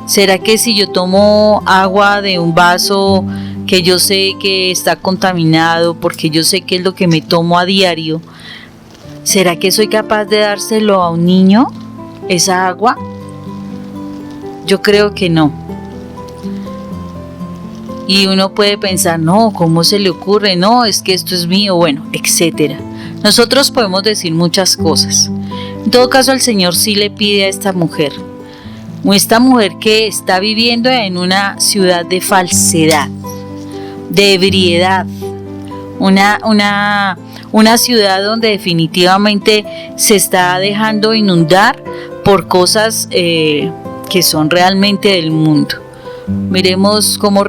¿Será que si yo tomo agua de un vaso que yo sé que está contaminado, porque yo sé que es lo que me tomo a diario, ¿será que soy capaz de dárselo a un niño? ¿Esa agua? Yo creo que no. Y uno puede pensar, no, ¿cómo se le ocurre? No, es que esto es mío, bueno, etcétera. Nosotros podemos decir muchas cosas. En todo caso, el Señor sí le pide a esta mujer que está viviendo en una ciudad de falsedad, de ebriedad, una ciudad donde definitivamente se está dejando inundar por cosas que son realmente del mundo. Miremos cómo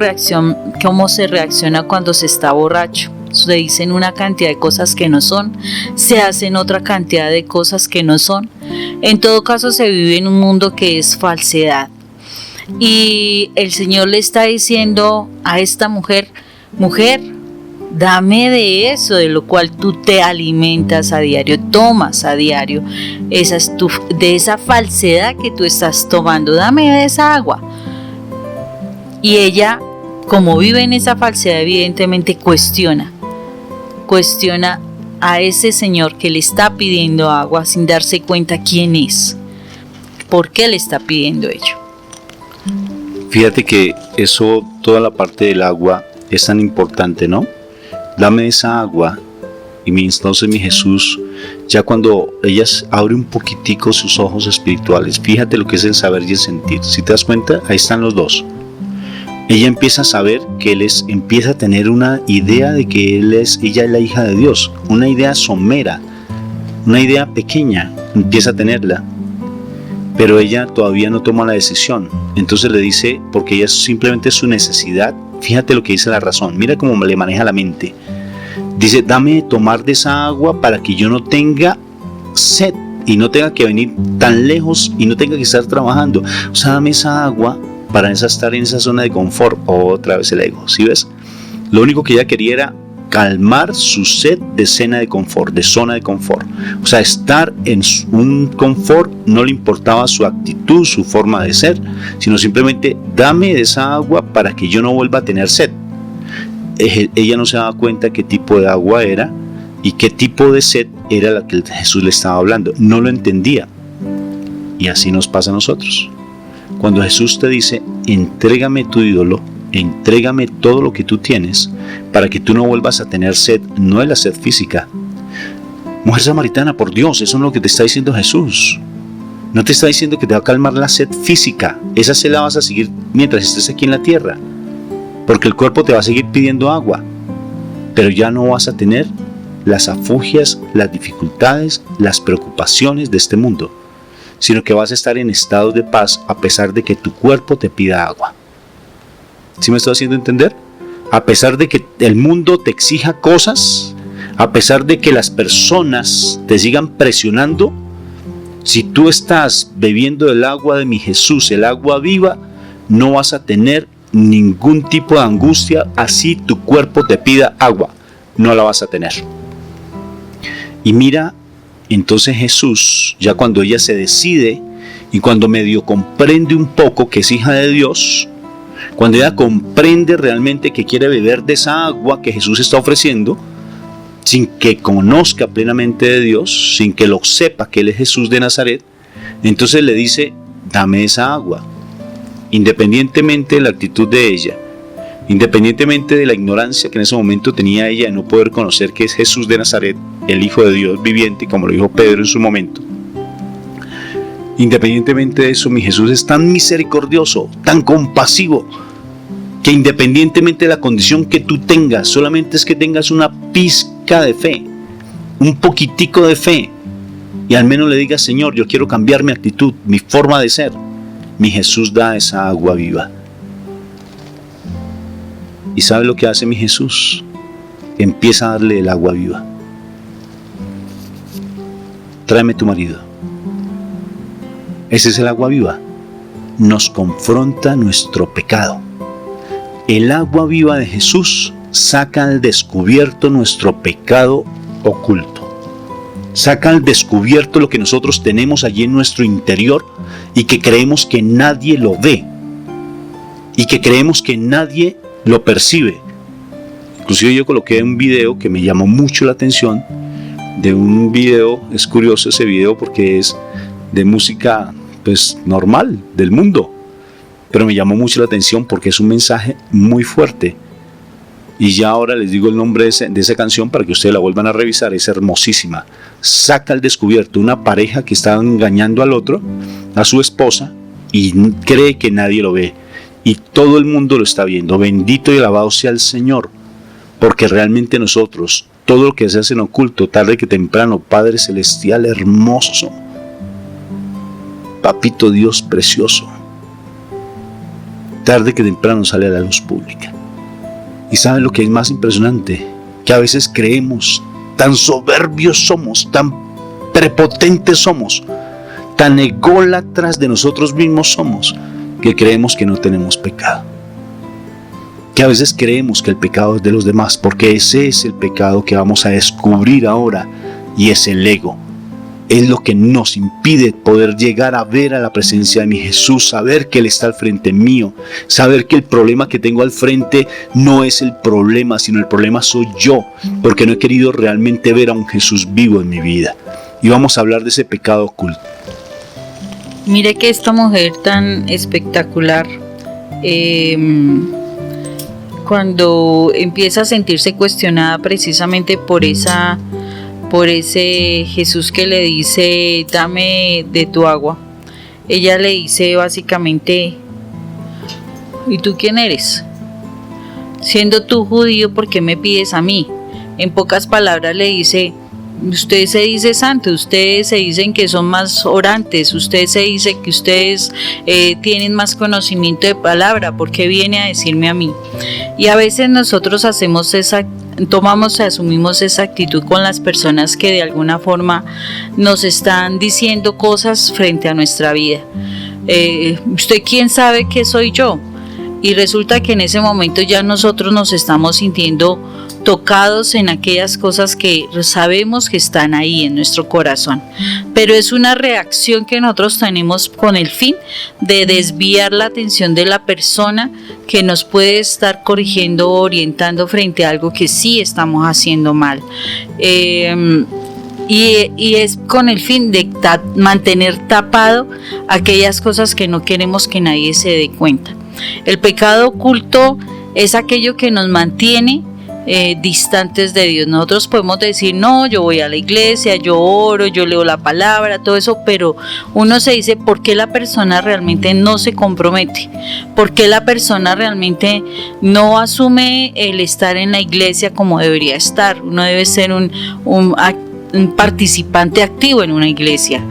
se reacciona cuando se está borracho. Se dicen una cantidad de cosas que no son, se hacen otra cantidad de cosas que no son. En todo caso, se vive en un mundo que es falsedad. Y el Señor le está diciendo a esta mujer, dame de eso, de lo cual tú te alimentas a diario, tomas a diario, de esa falsedad que tú estás tomando, dame de esa agua. Y ella, como vive en esa falsedad, evidentemente cuestiona a ese Señor que le está pidiendo agua sin darse cuenta quién es, por qué le está pidiendo ello. Fíjate que eso, toda la parte del agua es tan importante, ¿no? Dame esa agua. Y entonces mi Jesús, ya cuando ella abre un poquitico sus ojos espirituales, fíjate lo que es el saber y el sentir. Si te das cuenta, ahí están los dos. Ella empieza a saber que empieza a tener una idea de que ella es la hija de Dios, una idea somera, una idea pequeña, empieza a tenerla. Pero ella todavía no toma la decisión. Entonces le dice, porque ella simplemente es su necesidad. Fíjate lo que dice la razón, mira cómo le maneja la mente. Dice, dame de tomar de esa agua para que yo no tenga sed y no tenga que venir tan lejos y no tenga que estar trabajando. O sea, dame esa agua para estar en esa zona de confort. Otra vez el ego, ¿sí ves? Lo único que ella quería era calmar su sed de zona de confort. O sea, estar en un confort no le importaba su actitud, su forma de ser, sino simplemente dame de esa agua para que yo no vuelva a tener sed. Ella no se daba cuenta qué tipo de agua era y qué tipo de sed era la que Jesús le estaba hablando. No lo entendía. Y así nos pasa a nosotros. Cuando Jesús te dice, entrégame tu ídolo, entrégame todo lo que tú tienes para que tú no vuelvas a tener sed, no es la sed física. Mujer samaritana, por Dios, eso es lo que te está diciendo Jesús. No te está diciendo que te va a calmar la sed física. Esa sed la vas a seguir mientras estés aquí en la tierra, porque el cuerpo te va a seguir pidiendo agua, pero ya no vas a tener las afugias, las dificultades, las preocupaciones de este mundo, sino que vas a estar en estado de paz a pesar de que tu cuerpo te pida agua. ¿Sí me estoy haciendo entender? A pesar de que el mundo te exija cosas, a pesar de que las personas te sigan presionando, si tú estás bebiendo el agua de mi Jesús, el agua viva, no vas a tener ningún tipo de angustia, así tu cuerpo te pida agua, no la vas a tener. Y mira, entonces Jesús, ya cuando ella se decide Y cuando medio comprende un poco que es hija de Dios, cuando ella comprende realmente que quiere beber de esa agua que Jesús está ofreciendo, sin que conozca plenamente de Dios, sin que lo sepa que Él es Jesús de Nazaret, entonces le dice: dame esa agua. Independientemente de la actitud de ella, independientemente de la ignorancia que en ese momento tenía ella de no poder conocer que es Jesús de Nazaret, el Hijo de Dios viviente, como lo dijo Pedro en su momento, independientemente de eso, mi Jesús es tan misericordioso, tan compasivo, que independientemente de la condición que tú tengas, solamente es que tengas una pizca de fe, un poquitico de fe, y al menos le digas: Señor, yo quiero cambiar mi actitud, mi forma de ser. Mi Jesús da esa agua viva. ¿Y sabe lo que hace mi Jesús? Empieza a darle el agua viva. Tráeme tu marido. Ese es el agua viva. Nos confronta nuestro pecado. El agua viva de Jesús saca al descubierto nuestro pecado oculto. Saca al descubierto lo que nosotros tenemos allí en nuestro interior y que creemos que nadie lo ve y que creemos que nadie lo percibe. Inclusive yo coloqué un video que me llamó mucho la atención, de un video, es curioso ese video porque es de música pues normal del mundo, pero me llamó mucho la atención porque es un mensaje muy fuerte. Y ya ahora les digo el nombre de esa canción para que ustedes la vuelvan a revisar. Es hermosísima. Saca al descubierto una pareja que está engañando al otro, a su esposa, y cree que nadie lo ve. Y todo el mundo lo está viendo. Bendito y alabado sea el Señor. Porque realmente nosotros, todo lo que se hace en oculto, tarde que temprano, Padre Celestial hermoso, Papito Dios precioso, tarde que temprano sale a la luz pública. Y ¿saben lo que es más impresionante? Que a veces creemos, tan soberbios somos, tan prepotentes somos, tan ególatras de nosotros mismos somos, que creemos que no tenemos pecado. Que a veces creemos que el pecado es de los demás, porque ese es el pecado que vamos a descubrir ahora, y es el ego. Es lo que nos impide poder llegar a ver a la presencia de mi Jesús, saber que Él está al frente mío, saber que el problema que tengo al frente no es el problema, sino el problema soy yo, porque no he querido realmente ver a un Jesús vivo en mi vida. Y vamos a hablar de ese pecado oculto. Mire que esta mujer tan espectacular, cuando empieza a sentirse cuestionada precisamente por ese Jesús que le dice: dame de tu agua, ella le dice básicamente: ¿y tú quién eres? Siendo tú judío, ¿por qué me pides a mí? En pocas palabras le dice: usted se dice santo, ustedes se dicen que son más orantes, usted se dice que ustedes tienen más conocimiento de palabra, ¿por qué viene a decirme a mí? Y a veces nosotros asumimos esa actitud con las personas que de alguna forma nos están diciendo cosas frente a nuestra vida. ¿Usted quién sabe qué soy yo? Y resulta que en ese momento ya nosotros nos estamos sintiendo tocados en aquellas cosas que sabemos que están ahí en nuestro corazón, pero es una reacción que nosotros tenemos con el fin de desviar la atención de la persona que nos puede estar corrigiendo o orientando frente a algo que sí estamos haciendo mal. Y es con el fin de mantener tapado aquellas cosas que no queremos que nadie se dé cuenta. El pecado oculto es aquello que nos mantiene distantes de Dios. Nosotros podemos decir: no, yo voy a la iglesia, yo oro, yo leo la palabra, todo eso, pero uno se dice: ¿por qué la persona realmente no se compromete? ¿Por qué la persona realmente no asume el estar en la iglesia como debería estar? Uno debe ser un participante activo en una iglesia.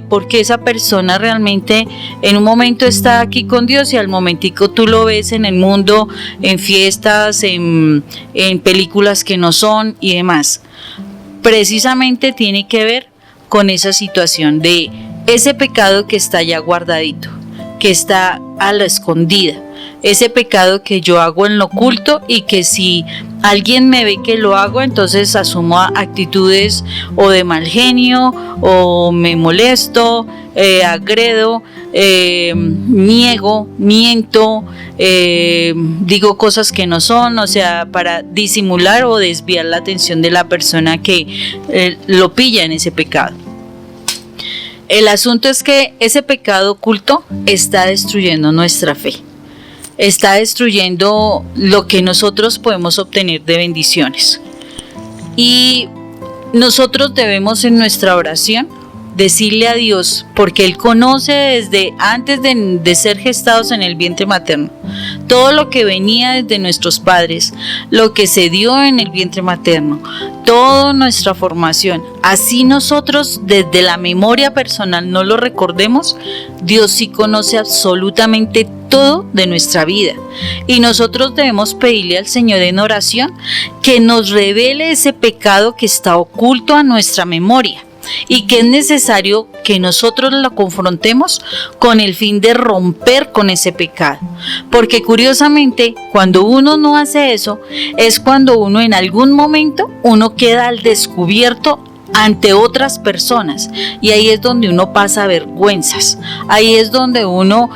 Porque esa persona realmente en un momento está aquí con Dios y al momentico tú lo ves en el mundo, en fiestas, en películas que no son y demás. Precisamente tiene que ver con esa situación de ese pecado que está ya guardadito, que está a la escondida, ese pecado que yo hago en lo oculto y que si alguien me ve que lo hago, entonces asumo actitudes o de mal genio o me molesto, agredo, niego, miento, digo cosas que no son, o sea, para disimular o desviar la atención de la persona que lo pilla en ese pecado. El asunto es que ese pecado oculto está destruyendo nuestra fe, está destruyendo lo que nosotros podemos obtener de bendiciones. Y nosotros debemos en nuestra oración decirle a Dios, porque Él conoce desde antes de ser gestados en el vientre materno, todo lo que venía desde nuestros padres, lo que se dio en el vientre materno, toda nuestra formación. Así nosotros desde la memoria personal no lo recordemos, Dios sí conoce absolutamente todo de nuestra vida. Y nosotros debemos pedirle al Señor en oración que nos revele ese pecado que está oculto a nuestra memoria, y que es necesario que nosotros lo confrontemos con el fin de romper con ese pecado, porque curiosamente cuando uno no hace eso es cuando uno en algún momento uno queda al descubierto ante otras personas, y ahí es donde uno pasa vergüenzas, ahí es donde uno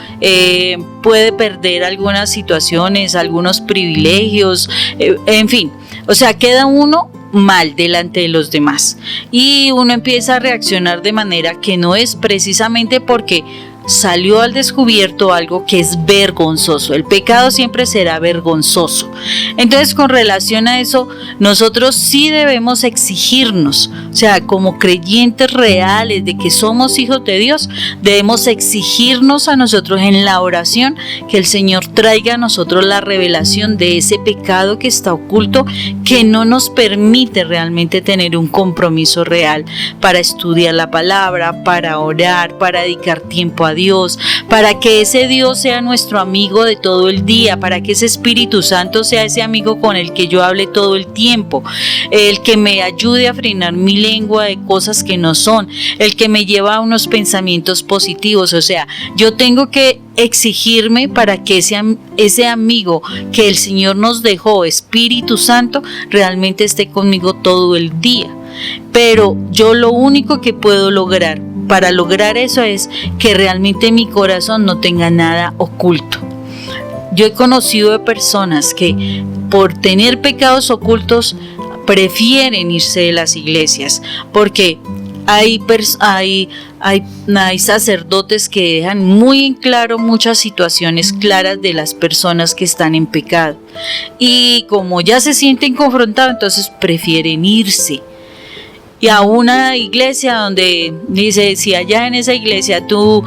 puede perder algunas situaciones, algunos privilegios, en fin, o sea, queda uno mal delante de los demás y uno empieza a reaccionar de manera que no es, precisamente porque salió al descubierto algo que es vergonzoso. El pecado siempre será vergonzoso. Entonces, con relación a eso, nosotros sí debemos exigirnos, o sea, como creyentes reales de que somos hijos de Dios, debemos exigirnos a nosotros en la oración que el Señor traiga a nosotros la revelación de ese pecado que está oculto, que no nos permite realmente tener un compromiso real para estudiar la palabra, para orar, para dedicar tiempo a Dios, para que ese Dios sea nuestro amigo de todo el día, para que ese Espíritu Santo sea ese amigo con el que yo hable todo el tiempo, el que me ayude a frenar mi lengua de cosas que no son, el que me lleva a unos pensamientos positivos. O sea, yo tengo que exigirme para que ese amigo que el Señor nos dejó, Espíritu Santo, realmente esté conmigo todo el día. Pero yo lo único que puedo lograr para lograr eso es que realmente mi corazón no tenga nada oculto. Yo he conocido de personas que por tener pecados ocultos prefieren irse de las iglesias, porque hay sacerdotes que dejan muy en claro muchas situaciones claras de las personas que están en pecado, y como ya se sienten confrontados, entonces prefieren irse. Y a una iglesia donde dice, si allá en esa iglesia tú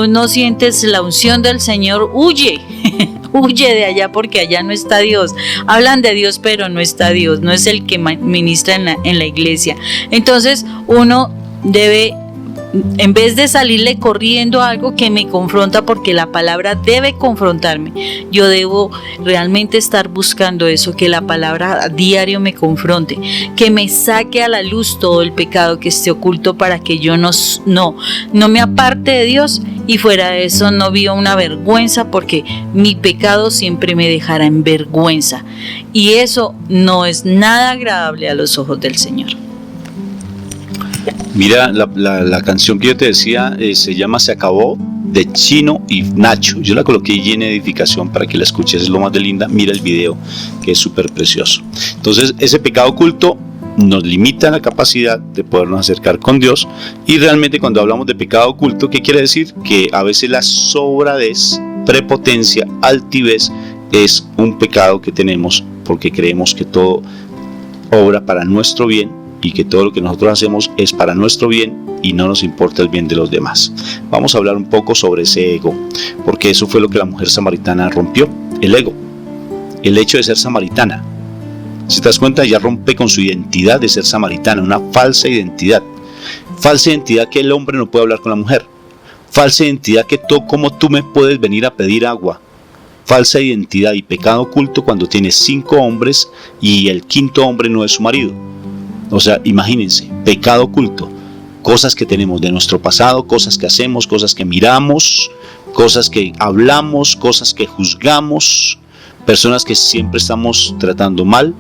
no sientes la unción del Señor, huye, huye de allá, porque allá no está Dios. Hablan de Dios, pero no está Dios, no es el que ministra en la iglesia. Entonces uno debe, en vez de salirle corriendo a algo que me confronta, porque la palabra debe confrontarme, yo debo realmente estar buscando eso, que la palabra a diario me confronte, que me saque a la luz todo el pecado que esté oculto, para que yo no me aparte de Dios y fuera de eso no viva una vergüenza, porque mi pecado siempre me dejará en vergüenza, y eso no es nada agradable a los ojos del Señor. Mira, la canción que yo te decía se llama Se Acabó, de Chino y Nacho. Yo la coloqué allí en edificación para que la escuches, es lo más de linda. Mira el video, que es súper precioso. Entonces, ese pecado oculto nos limita la capacidad de podernos acercar con Dios. Y realmente cuando hablamos de pecado oculto, ¿qué quiere decir? Que a veces la sobradez, prepotencia, altivez es un pecado que tenemos porque creemos que todo obra para nuestro bien, y que todo lo que nosotros hacemos es para nuestro bien y no nos importa el bien de los demás. Vamos a hablar un poco sobre ese ego, porque eso fue lo que la mujer samaritana rompió, el ego, el hecho de ser samaritana. Si te das cuenta, ella rompe con su identidad de ser samaritana, una falsa identidad que el hombre no puede hablar con la mujer, falsa identidad que cómo tú me puedes venir a pedir agua, falsa identidad y pecado oculto cuando tienes 5 hombres y el 5.º hombre no es su marido. O sea, imagínense, pecado oculto, cosas que tenemos de nuestro pasado, cosas que hacemos, cosas que miramos, cosas que hablamos, cosas que juzgamos, personas que siempre estamos tratando mal.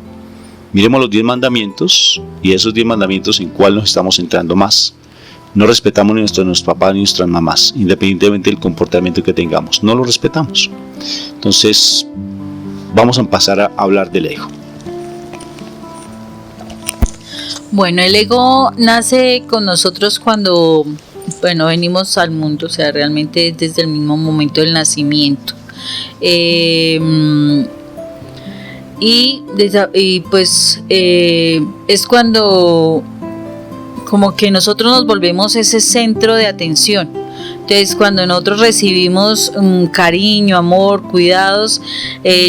Miremos los 10 mandamientos y esos 10 mandamientos en cuál nos estamos centrando más. No respetamos ni nuestros papás ni nuestras mamás, independientemente del comportamiento que tengamos. No lo respetamos. Entonces, vamos a pasar a hablar del ego. Bueno, el ego nace con nosotros cuando, venimos al mundo, o sea, realmente desde el mismo momento del nacimiento. Es cuando como que nosotros nos volvemos ese centro de atención. Entonces, cuando nosotros recibimos cariño, amor, cuidados,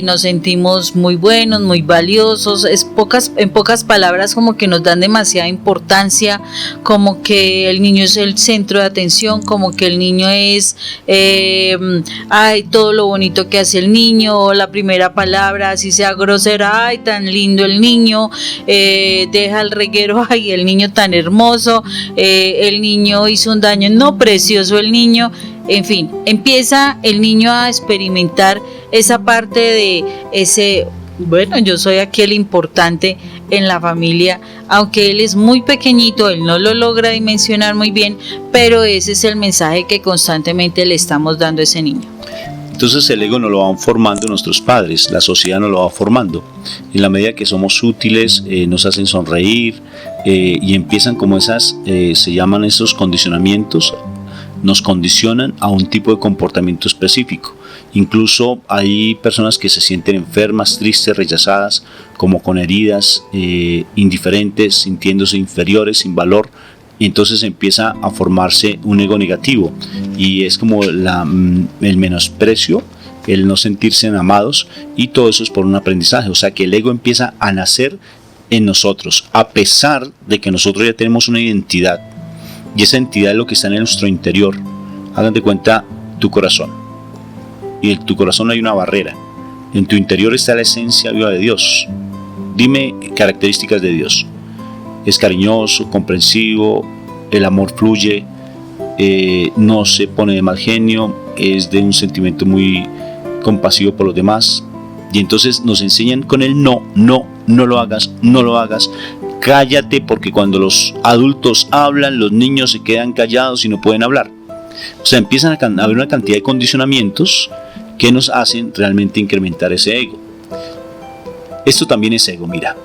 nos sentimos muy buenos, muy valiosos. En pocas palabras, como que nos dan demasiada importancia, como que el niño es el centro de atención, como que el niño es, todo lo bonito que hace el niño, la primera palabra, así sea grosera, ay, tan lindo el niño, deja el reguero, ay, el niño tan hermoso, el niño hizo un daño, no, precioso el niño. En fin, empieza el niño a experimentar esa parte de ese, yo soy aquí el importante en la familia, aunque él es muy pequeñito, él no lo logra dimensionar muy bien, pero ese es el mensaje que constantemente le estamos dando a ese niño. Entonces el ego nos lo van formando nuestros padres, la sociedad nos lo va formando. En la medida que somos útiles, nos hacen sonreír y empiezan como se llaman esos condicionamientos, nos condicionan a un tipo de comportamiento específico. Incluso hay personas que se sienten enfermas, tristes, rechazadas, como con heridas, indiferentes, sintiéndose inferiores, sin valor. Y entonces empieza a formarse un ego negativo y es como el menosprecio, el no sentirse amados, y todo eso es por un aprendizaje. O sea que el ego empieza a nacer en nosotros, a pesar de que nosotros ya tenemos una identidad. Y esa entidad es lo que está en nuestro interior. Hagan de cuenta tu corazón. Y en tu corazón hay una barrera. En tu interior está la esencia viva de Dios. Dime características de Dios. Es cariñoso, comprensivo, el amor fluye, no se pone de mal genio, es de un sentimiento muy compasivo por los demás. Y entonces nos enseñan con el no lo hagas, no lo hagas. Cállate, porque cuando los adultos hablan, los niños se quedan callados y no pueden hablar. O sea, empiezan a haber una cantidad de condicionamientos que nos hacen realmente incrementar ese ego. Esto también es ego, mira.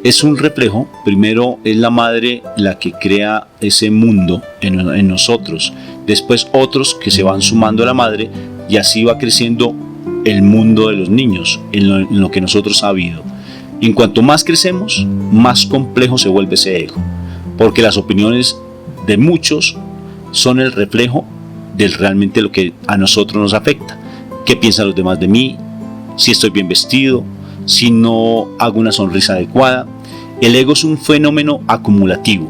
Es un reflejo. Primero es la madre la que crea ese mundo en nosotros. Después otros que se van sumando a la madre y así va creciendo el mundo de los niños en lo que nosotros ha habido. Y en cuanto más crecemos, más complejo se vuelve ese ego, porque las opiniones de muchos son el reflejo de realmente lo que a nosotros nos afecta. ¿Qué piensan los demás de mí? Si estoy bien vestido, si no hago una sonrisa adecuada. El ego es un fenómeno acumulativo,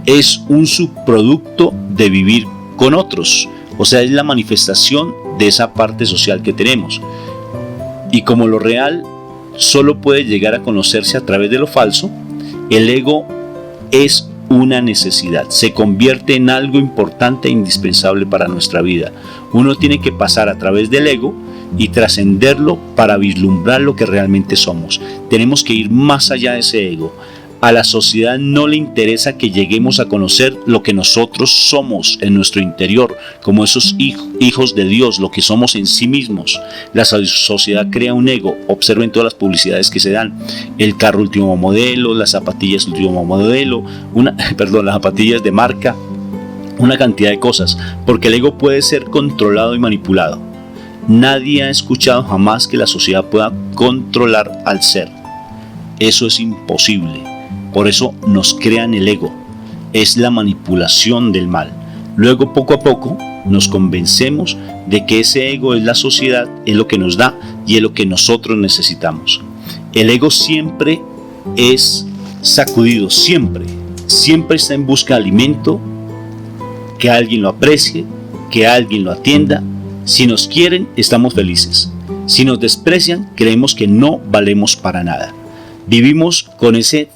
es un subproducto de vivir con otros, o sea, es la manifestación de esa parte social que tenemos. Y como lo real solo puede llegar a conocerse a través de lo falso, el ego es una necesidad, se convierte en algo importante e indispensable para nuestra vida. Uno tiene que pasar a través del ego y trascenderlo para vislumbrar lo que realmente somos. Tenemos que ir más allá de ese ego. A la sociedad no le interesa que lleguemos a conocer lo que nosotros somos en nuestro interior, como esos hijos de Dios, lo que somos en sí mismos. La sociedad crea un ego. Observen todas las publicidades que se dan: el carro último modelo, las zapatillas último modelo, las zapatillas de marca, una cantidad de cosas, porque el ego puede ser controlado y manipulado. Nadie ha escuchado jamás que la sociedad pueda controlar al ser. Eso es imposible. Por eso nos crean el ego. Es la manipulación del mal. Luego, poco a poco, nos convencemos de que ese ego es la sociedad, es lo que nos da y es lo que nosotros necesitamos. El ego siempre es sacudido, siempre está en busca de alimento, que alguien lo aprecie, que alguien lo atienda. Si nos quieren, estamos felices. Si nos desprecian, creemos que no valemos para nada. Vivimos con ese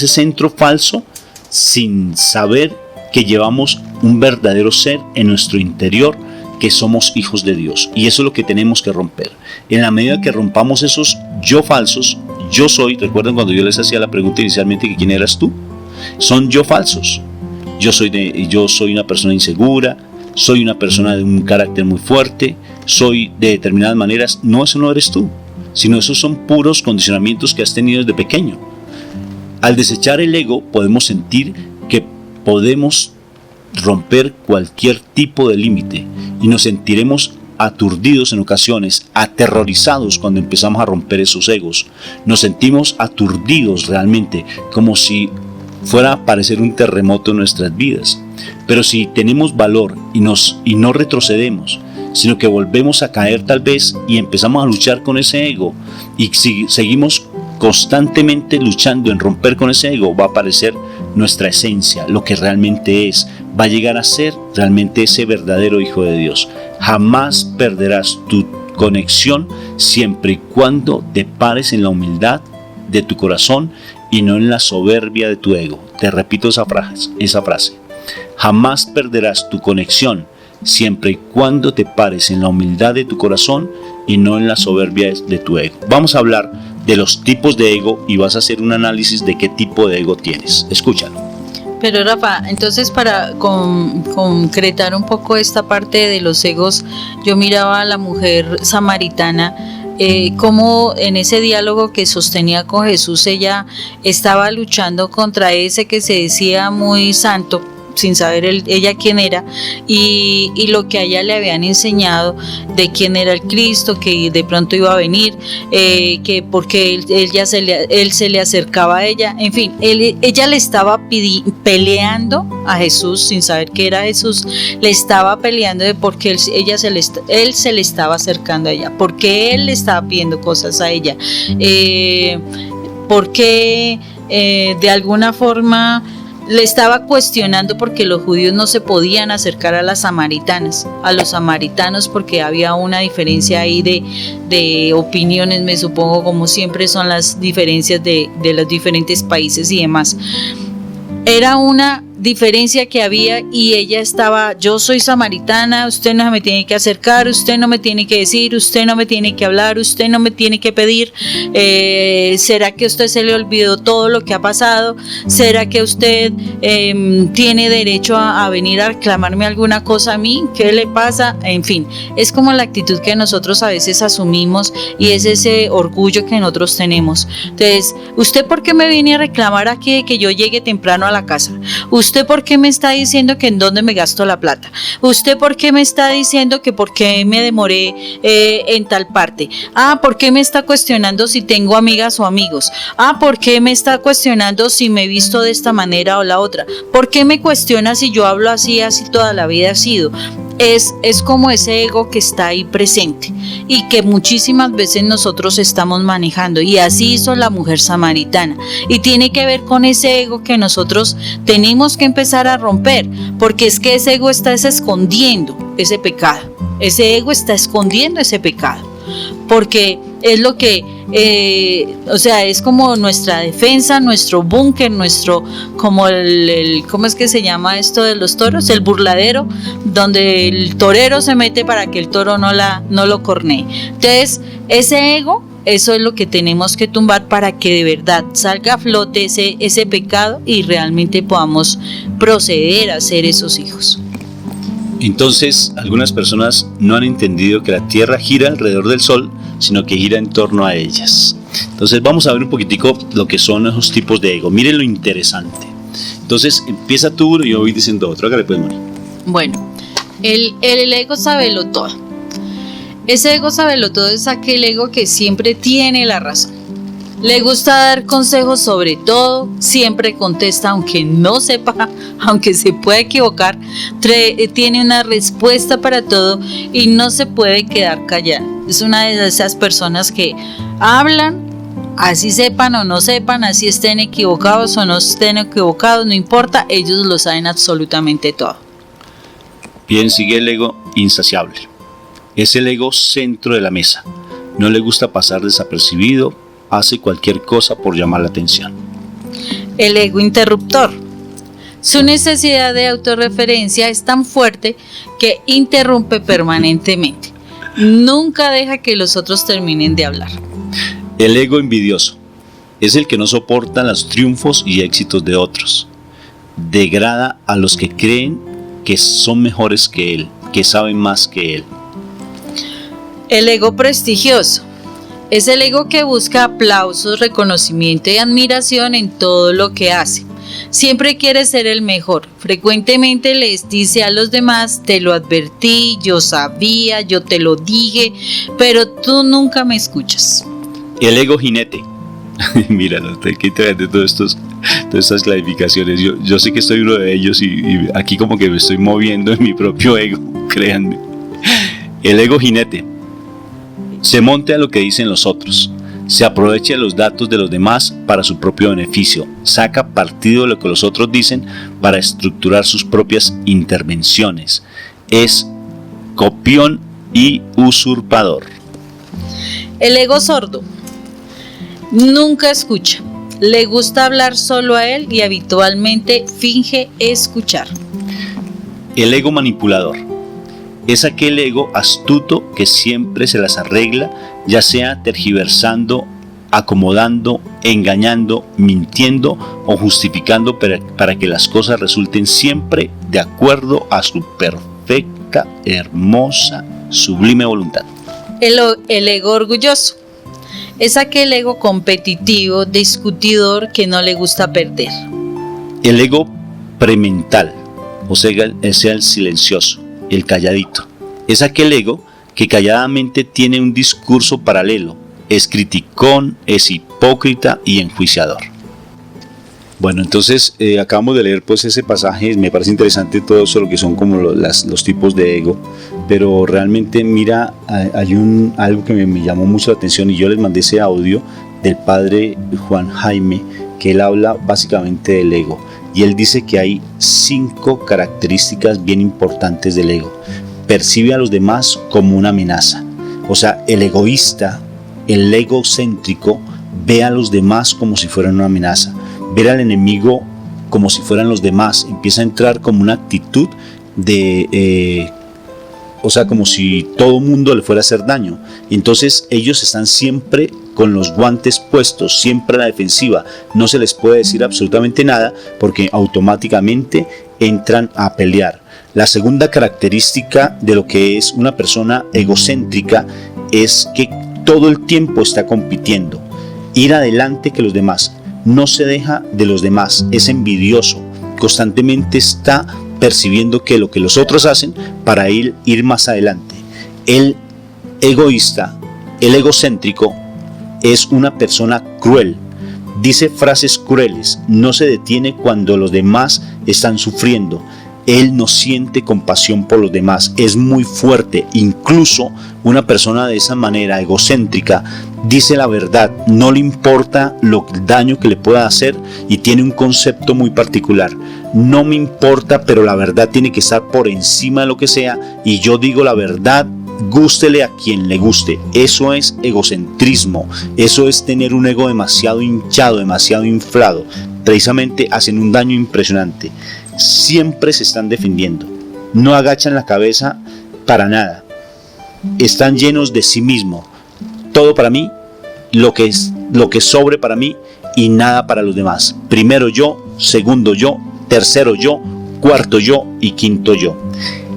centro falso sin saber que llevamos un verdadero ser en nuestro interior, que somos hijos de Dios. Y eso es lo que tenemos que romper. En la medida que rompamos esos yo falsos, yo soy, recuerden cuando yo les hacía la pregunta inicialmente que quién eras tú, son yo falsos. Yo soy una persona insegura, soy una persona de un carácter muy fuerte, soy de determinadas maneras. No, eso no eres tú, sino esos son puros condicionamientos que has tenido desde pequeño. Al desechar el ego podemos sentir que podemos romper cualquier tipo de límite y nos sentiremos aturdidos en ocasiones, aterrorizados cuando empezamos a romper esos egos. Nos sentimos aturdidos realmente, como si fuera a aparecer un terremoto en nuestras vidas. Pero si tenemos valor y no retrocedemos, sino que volvemos a caer tal vez y empezamos a luchar con ese ego y si seguimos constantemente luchando en romper con ese ego, va a aparecer nuestra esencia, lo que realmente es, va a llegar a ser realmente ese verdadero hijo de Dios. Jamás perderás tu conexión siempre y cuando te pares en la humildad de tu corazón y no en la soberbia de tu ego. Te repito esa frase. Jamás perderás tu conexión siempre y cuando te pares en la humildad de tu corazón y no en la soberbia de tu ego. Vamos a hablar de los tipos de ego y vas a hacer un análisis de qué tipo de ego tienes. Escúchalo. Pero Rafa, entonces para concretar un poco esta parte de los egos, yo miraba a la mujer samaritana, cómo en ese diálogo que sostenía con Jesús, ella estaba luchando contra ese que se decía muy santo, sin saber ella quién era, y lo que a ella le habían enseñado de quién era el Cristo, que de pronto iba a venir, que porque él se le acercaba a ella, en fin, ella le estaba peleando a Jesús sin saber que era Jesús, le estaba peleando de por qué él se le estaba acercando a ella, porque él le estaba pidiendo cosas a ella, porque de alguna forma le estaba cuestionando porque los judíos no se podían acercar a los samaritanos, porque había una diferencia ahí de opiniones, me supongo, como siempre son las diferencias de los diferentes países y demás. Era una diferencia que había y ella estaba, yo soy samaritana, usted no me tiene que acercar, usted no me tiene que decir, usted no me tiene que hablar, usted no me tiene que pedir, ¿será que a usted se le olvidó todo lo que ha pasado? ¿Será que usted tiene derecho a venir a reclamarme alguna cosa a mí? ¿Qué le pasa? En fin, es como la actitud que nosotros a veces asumimos y es ese orgullo que nosotros tenemos. Entonces, ¿usted por qué me viene a reclamar aquí que yo llegue temprano a la casa? ¿Usted por qué me está diciendo que en dónde me gasto la plata? ¿Usted por qué me está diciendo que por qué me demoré en tal parte? ¿Por qué me está cuestionando si tengo amigas o amigos? ¿Por qué me está cuestionando si me he visto de esta manera o la otra? ¿Por qué me cuestiona si yo hablo así toda la vida ha sido? Es como ese ego que está ahí presente y que muchísimas veces nosotros estamos manejando, y así hizo la mujer samaritana, y tiene que ver con ese ego que nosotros tenemos que empezar a romper, porque es que ese ego está escondiendo ese pecado, ese ego está escondiendo ese pecado, porque es lo que, es como nuestra defensa, nuestro búnker, como ¿cómo es que se llama esto de los toros? El burladero, donde el torero se mete para que el toro no lo cornee. Entonces, ese ego, eso es lo que tenemos que tumbar para que de verdad salga a flote ese pecado y realmente podamos proceder a ser esos hijos. Entonces, algunas personas no han entendido que la tierra gira alrededor del sol, sino que gira en torno a ellas. Entonces, vamos a ver un poquitico lo que son esos tipos de ego. Miren lo interesante. Entonces, empieza tú y yo voy diciendo otro. Hágale pues, Moni. Bueno, el ego sabelo todo. Ese ego sabelo todo es aquel ego que siempre tiene la razón. Le gusta dar consejos sobre todo, siempre contesta aunque no sepa, aunque se pueda equivocar, tiene una respuesta para todo y no se puede quedar callado. Es una de esas personas que hablan, así sepan o no sepan, así estén equivocados o no estén equivocados, no importa, ellos lo saben absolutamente todo. Bien, sigue el ego insaciable. Es el ego centro de la mesa. No le gusta pasar desapercibido, hace cualquier cosa por llamar la atención. El ego interruptor. Su necesidad de autorreferencia es tan fuerte que interrumpe permanentemente. Nunca deja que los otros terminen de hablar. El ego envidioso es el que no soporta los triunfos y éxitos de otros. Degrada a los que creen que son mejores que él, que saben más que él. El ego prestigioso es el ego que busca aplausos, reconocimiento y admiración en todo lo que hace. Siempre quiere ser el mejor. Frecuentemente les dice a los demás: te lo advertí, yo sabía, yo te lo dije, pero tú nunca me escuchas. El ego jinete. Míralo, que te de todas estas clasificaciones. Yo sé que estoy uno de ellos y aquí como que me estoy moviendo en mi propio ego, créanme. El ego jinete se monta a lo que dicen los otros, se aprovecha de los datos de los demás para su propio beneficio, saca partido de lo que los otros dicen para estructurar sus propias intervenciones. Es copión y usurpador. El ego sordo nunca escucha, le gusta hablar solo a él y habitualmente finge escuchar. El ego manipulador es aquel ego astuto que siempre se las arregla, ya sea tergiversando, acomodando, engañando, mintiendo o justificando para que las cosas resulten siempre de acuerdo a su perfecta, hermosa, sublime voluntad. El ego orgulloso es aquel ego competitivo, discutidor, que no le gusta perder. El ego premental, o sea, el silencioso, el calladito, es aquel ego que calladamente tiene un discurso paralelo, es criticón, es hipócrita y enjuiciador. Bueno, entonces acabamos de leer pues ese pasaje. Me parece interesante todo eso, lo que son como los tipos de ego, pero realmente mira, hay algo que me llamó mucho la atención, y yo les mandé ese audio del padre Juan Jaime, que él habla básicamente del ego, y él dice que hay 5 características bien importantes del ego. Percibe a los demás como una amenaza, o sea, el egoísta, el egocéntrico, ve a los demás como si fueran una amenaza, ver al enemigo como si fueran los demás, empieza a entrar como una actitud de, o sea, como si todo mundo le fuera a hacer daño. Entonces ellos están siempre con los guantes puestos, siempre a la defensiva, no se les puede decir absolutamente nada porque automáticamente entran a pelear. La segunda característica de lo que es una persona egocéntrica es que todo el tiempo está compitiendo, ir adelante que los demás, no se deja de los demás, es envidioso, constantemente está percibiendo que lo que los otros hacen para ir más adelante. El egoísta, el egocéntrico, es una persona cruel, dice frases crueles, no se detiene cuando los demás están sufriendo. Él no siente compasión por los demás, es muy fuerte. Incluso una persona de esa manera egocéntrica dice la verdad, no le importa el daño que le pueda hacer, y tiene un concepto muy particular: no me importa, pero la verdad tiene que estar por encima de lo que sea, y yo digo la verdad, gústele a quien le guste. Eso es egocentrismo, eso es tener un ego demasiado hinchado, demasiado inflado. Precisamente hacen un daño impresionante. Siempre se están defendiendo, no agachan la cabeza para nada, están llenos de sí mismos. Todo para mí, lo que sobre para mí y nada para los demás. Primero yo, segundo yo, tercero yo, cuarto yo y quinto yo.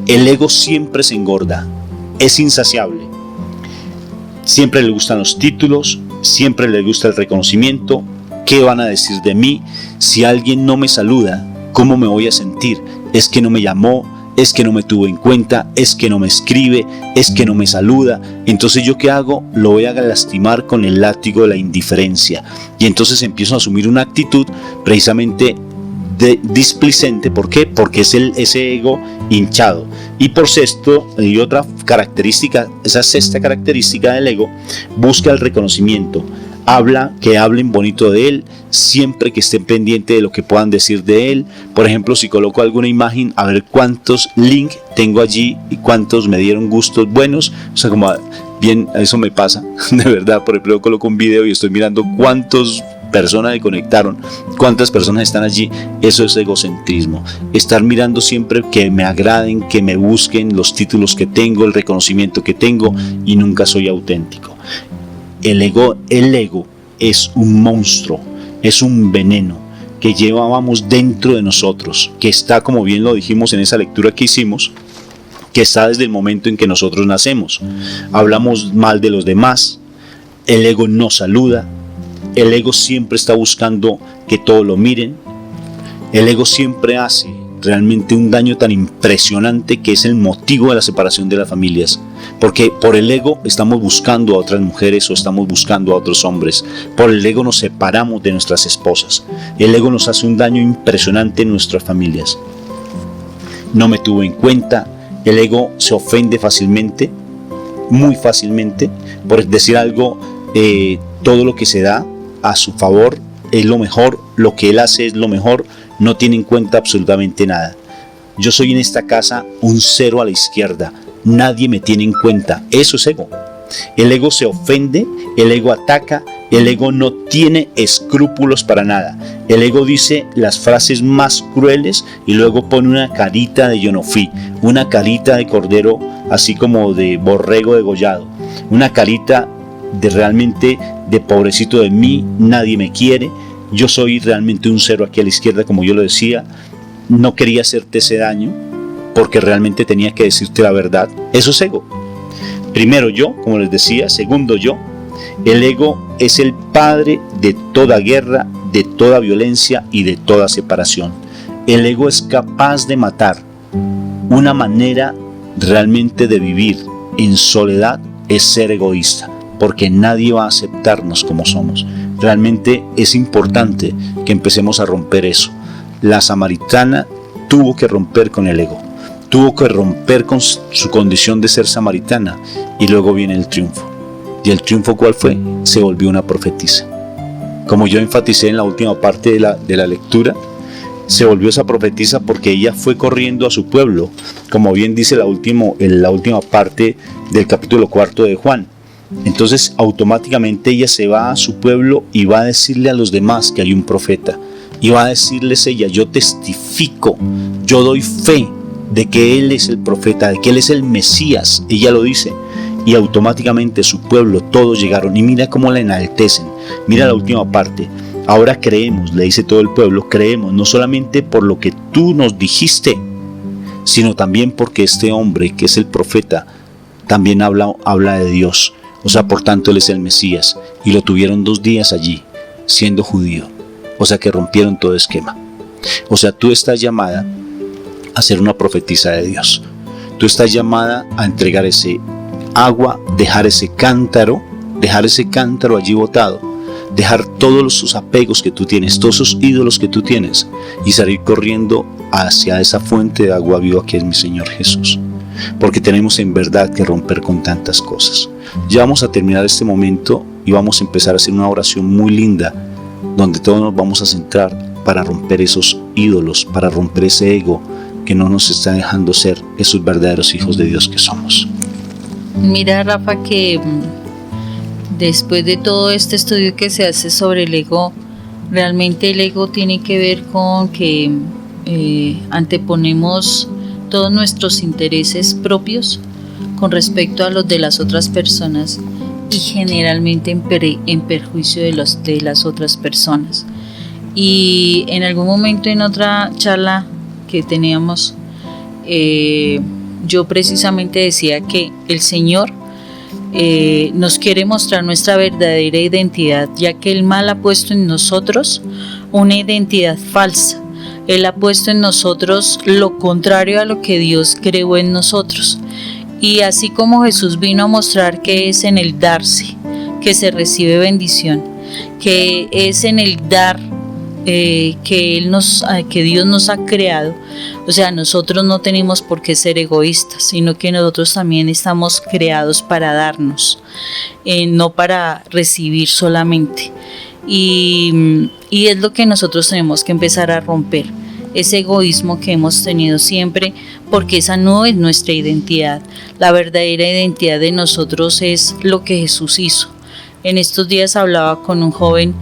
El ego siempre se engorda, es insaciable. Siempre le gustan los títulos, siempre le gusta el reconocimiento. ¿Qué van a decir de mí? Si alguien no me saluda, ¿cómo me voy a sentir? Es que no me llamó, es que no me tuvo en cuenta, es que no me escribe, es que no me saluda. Entonces ¿yo qué hago? Lo voy a lastimar con el látigo de la indiferencia. Y entonces empiezo a asumir una actitud precisamente displicente. ¿Por qué? Porque es ese ego hinchado. Y por sexto, y otra característica, esa sexta característica del ego, busca el reconocimiento. Que hablen bonito de él, siempre que estén pendientes de lo que puedan decir de él. Por ejemplo, si coloco alguna imagen, a ver cuántos links tengo allí y cuántos me dieron gustos buenos. O sea, como bien, eso me pasa, de verdad. Por ejemplo, yo coloco un video y estoy mirando cuántos personas se conectaron, cuántas personas están allí. Eso es egocentrismo, estar mirando siempre que me agraden, que me busquen los títulos que tengo, el reconocimiento que tengo, y nunca soy auténtico. El ego es un monstruo, es un veneno que llevábamos dentro de nosotros, que está, como bien lo dijimos en esa lectura que hicimos, que está desde el momento en que nosotros nacemos. Hablamos mal de los demás, el ego no saluda, el ego siempre está buscando que todos lo miren, el ego siempre hace realmente un daño tan impresionante que es el motivo de la separación de las familias, porque por el ego estamos buscando a otras mujeres o estamos buscando a otros hombres, por el ego nos separamos de nuestras esposas, el ego nos hace un daño impresionante en nuestras familias. No me tuvo en cuenta, el ego se ofende fácilmente, muy fácilmente, por decir algo, todo lo que se da a su favor es lo mejor, lo que él hace es lo mejor, no tiene en cuenta absolutamente nada. Yo soy en esta casa un cero a la izquierda, nadie me tiene en cuenta, eso es ego. El ego se ofende, el ego ataca, el ego no tiene escrúpulos para nada. El ego dice las frases más crueles y luego pone una carita de yo no fui, una carita de cordero así como de borrego degollado, una carita de realmente de pobrecito de mí, nadie me quiere, yo soy realmente un cero aquí a la izquierda, como yo lo decía, no quería hacerte ese daño porque realmente tenía que decirte la verdad. Eso es ego. Primero yo, como les decía. Segundo yo. El ego es el padre de toda guerra, de toda violencia y de toda separación. El ego es capaz de matar. Una manera realmente de vivir en soledad es ser egoísta, porque nadie va a aceptarnos como somos. Realmente es importante que empecemos a romper eso. La samaritana tuvo que romper con el ego, tuvo que romper con su condición de ser samaritana, y luego viene el triunfo. ¿Y el triunfo cuál fue? Se volvió una profetisa. Como yo enfaticé en la última parte de la lectura, se volvió esa profetisa porque ella fue corriendo a su pueblo, como bien dice en la última parte del capítulo 4 de Juan. Entonces automáticamente ella se va a su pueblo y va a decirle a los demás que hay un profeta, y va a decirles ella: yo testifico, yo doy fe de que él es el profeta, de que él es el Mesías. Ella lo dice, y automáticamente su pueblo, todos llegaron, y mira cómo la enaltecen. Mira la última parte: ahora creemos, le dice todo el pueblo, creemos no solamente por lo que tú nos dijiste, sino también porque este hombre que es el profeta también habla de Dios. O sea, por tanto él es el Mesías, y lo tuvieron 2 días allí, siendo judío. O sea que rompieron todo esquema. O sea, tú estás llamada a ser una profetisa de Dios. Tú estás llamada a entregar ese agua, dejar ese cántaro allí botado, dejar todos sus apegos que tú tienes, todos esos ídolos que tú tienes, y salir corriendo hacia esa fuente de agua viva que es mi Señor Jesús. Porque tenemos en verdad que romper con tantas cosas. Ya vamos a terminar este momento y vamos a empezar a hacer una oración muy linda, donde todos nos vamos a centrar para romper esos ídolos, para romper ese ego que no nos está dejando ser esos verdaderos hijos de Dios que somos. Mira, Rafa, que después de todo este estudio que se hace sobre el ego, realmente el ego tiene que ver con que anteponemos todos nuestros intereses propios con respecto a los de las otras personas, y generalmente en perjuicio de las otras personas. Y en algún momento, en otra charla que teníamos, yo precisamente decía que el Señor nos quiere mostrar nuestra verdadera identidad, ya que el mal ha puesto en nosotros una identidad falsa. Él ha puesto en nosotros lo contrario a lo que Dios creó en nosotros. Y así como Jesús vino a mostrar que es en el darse que se recibe bendición, que es en el dar que Dios nos ha creado. O sea, nosotros no tenemos por qué ser egoístas, sino que nosotros también estamos creados para darnos, no para recibir solamente. Y es lo que nosotros tenemos que empezar a romper, ese egoísmo que hemos tenido siempre, porque esa no es nuestra identidad. La verdadera identidad de nosotros es lo que Jesús hizo. En estos días hablaba con un joven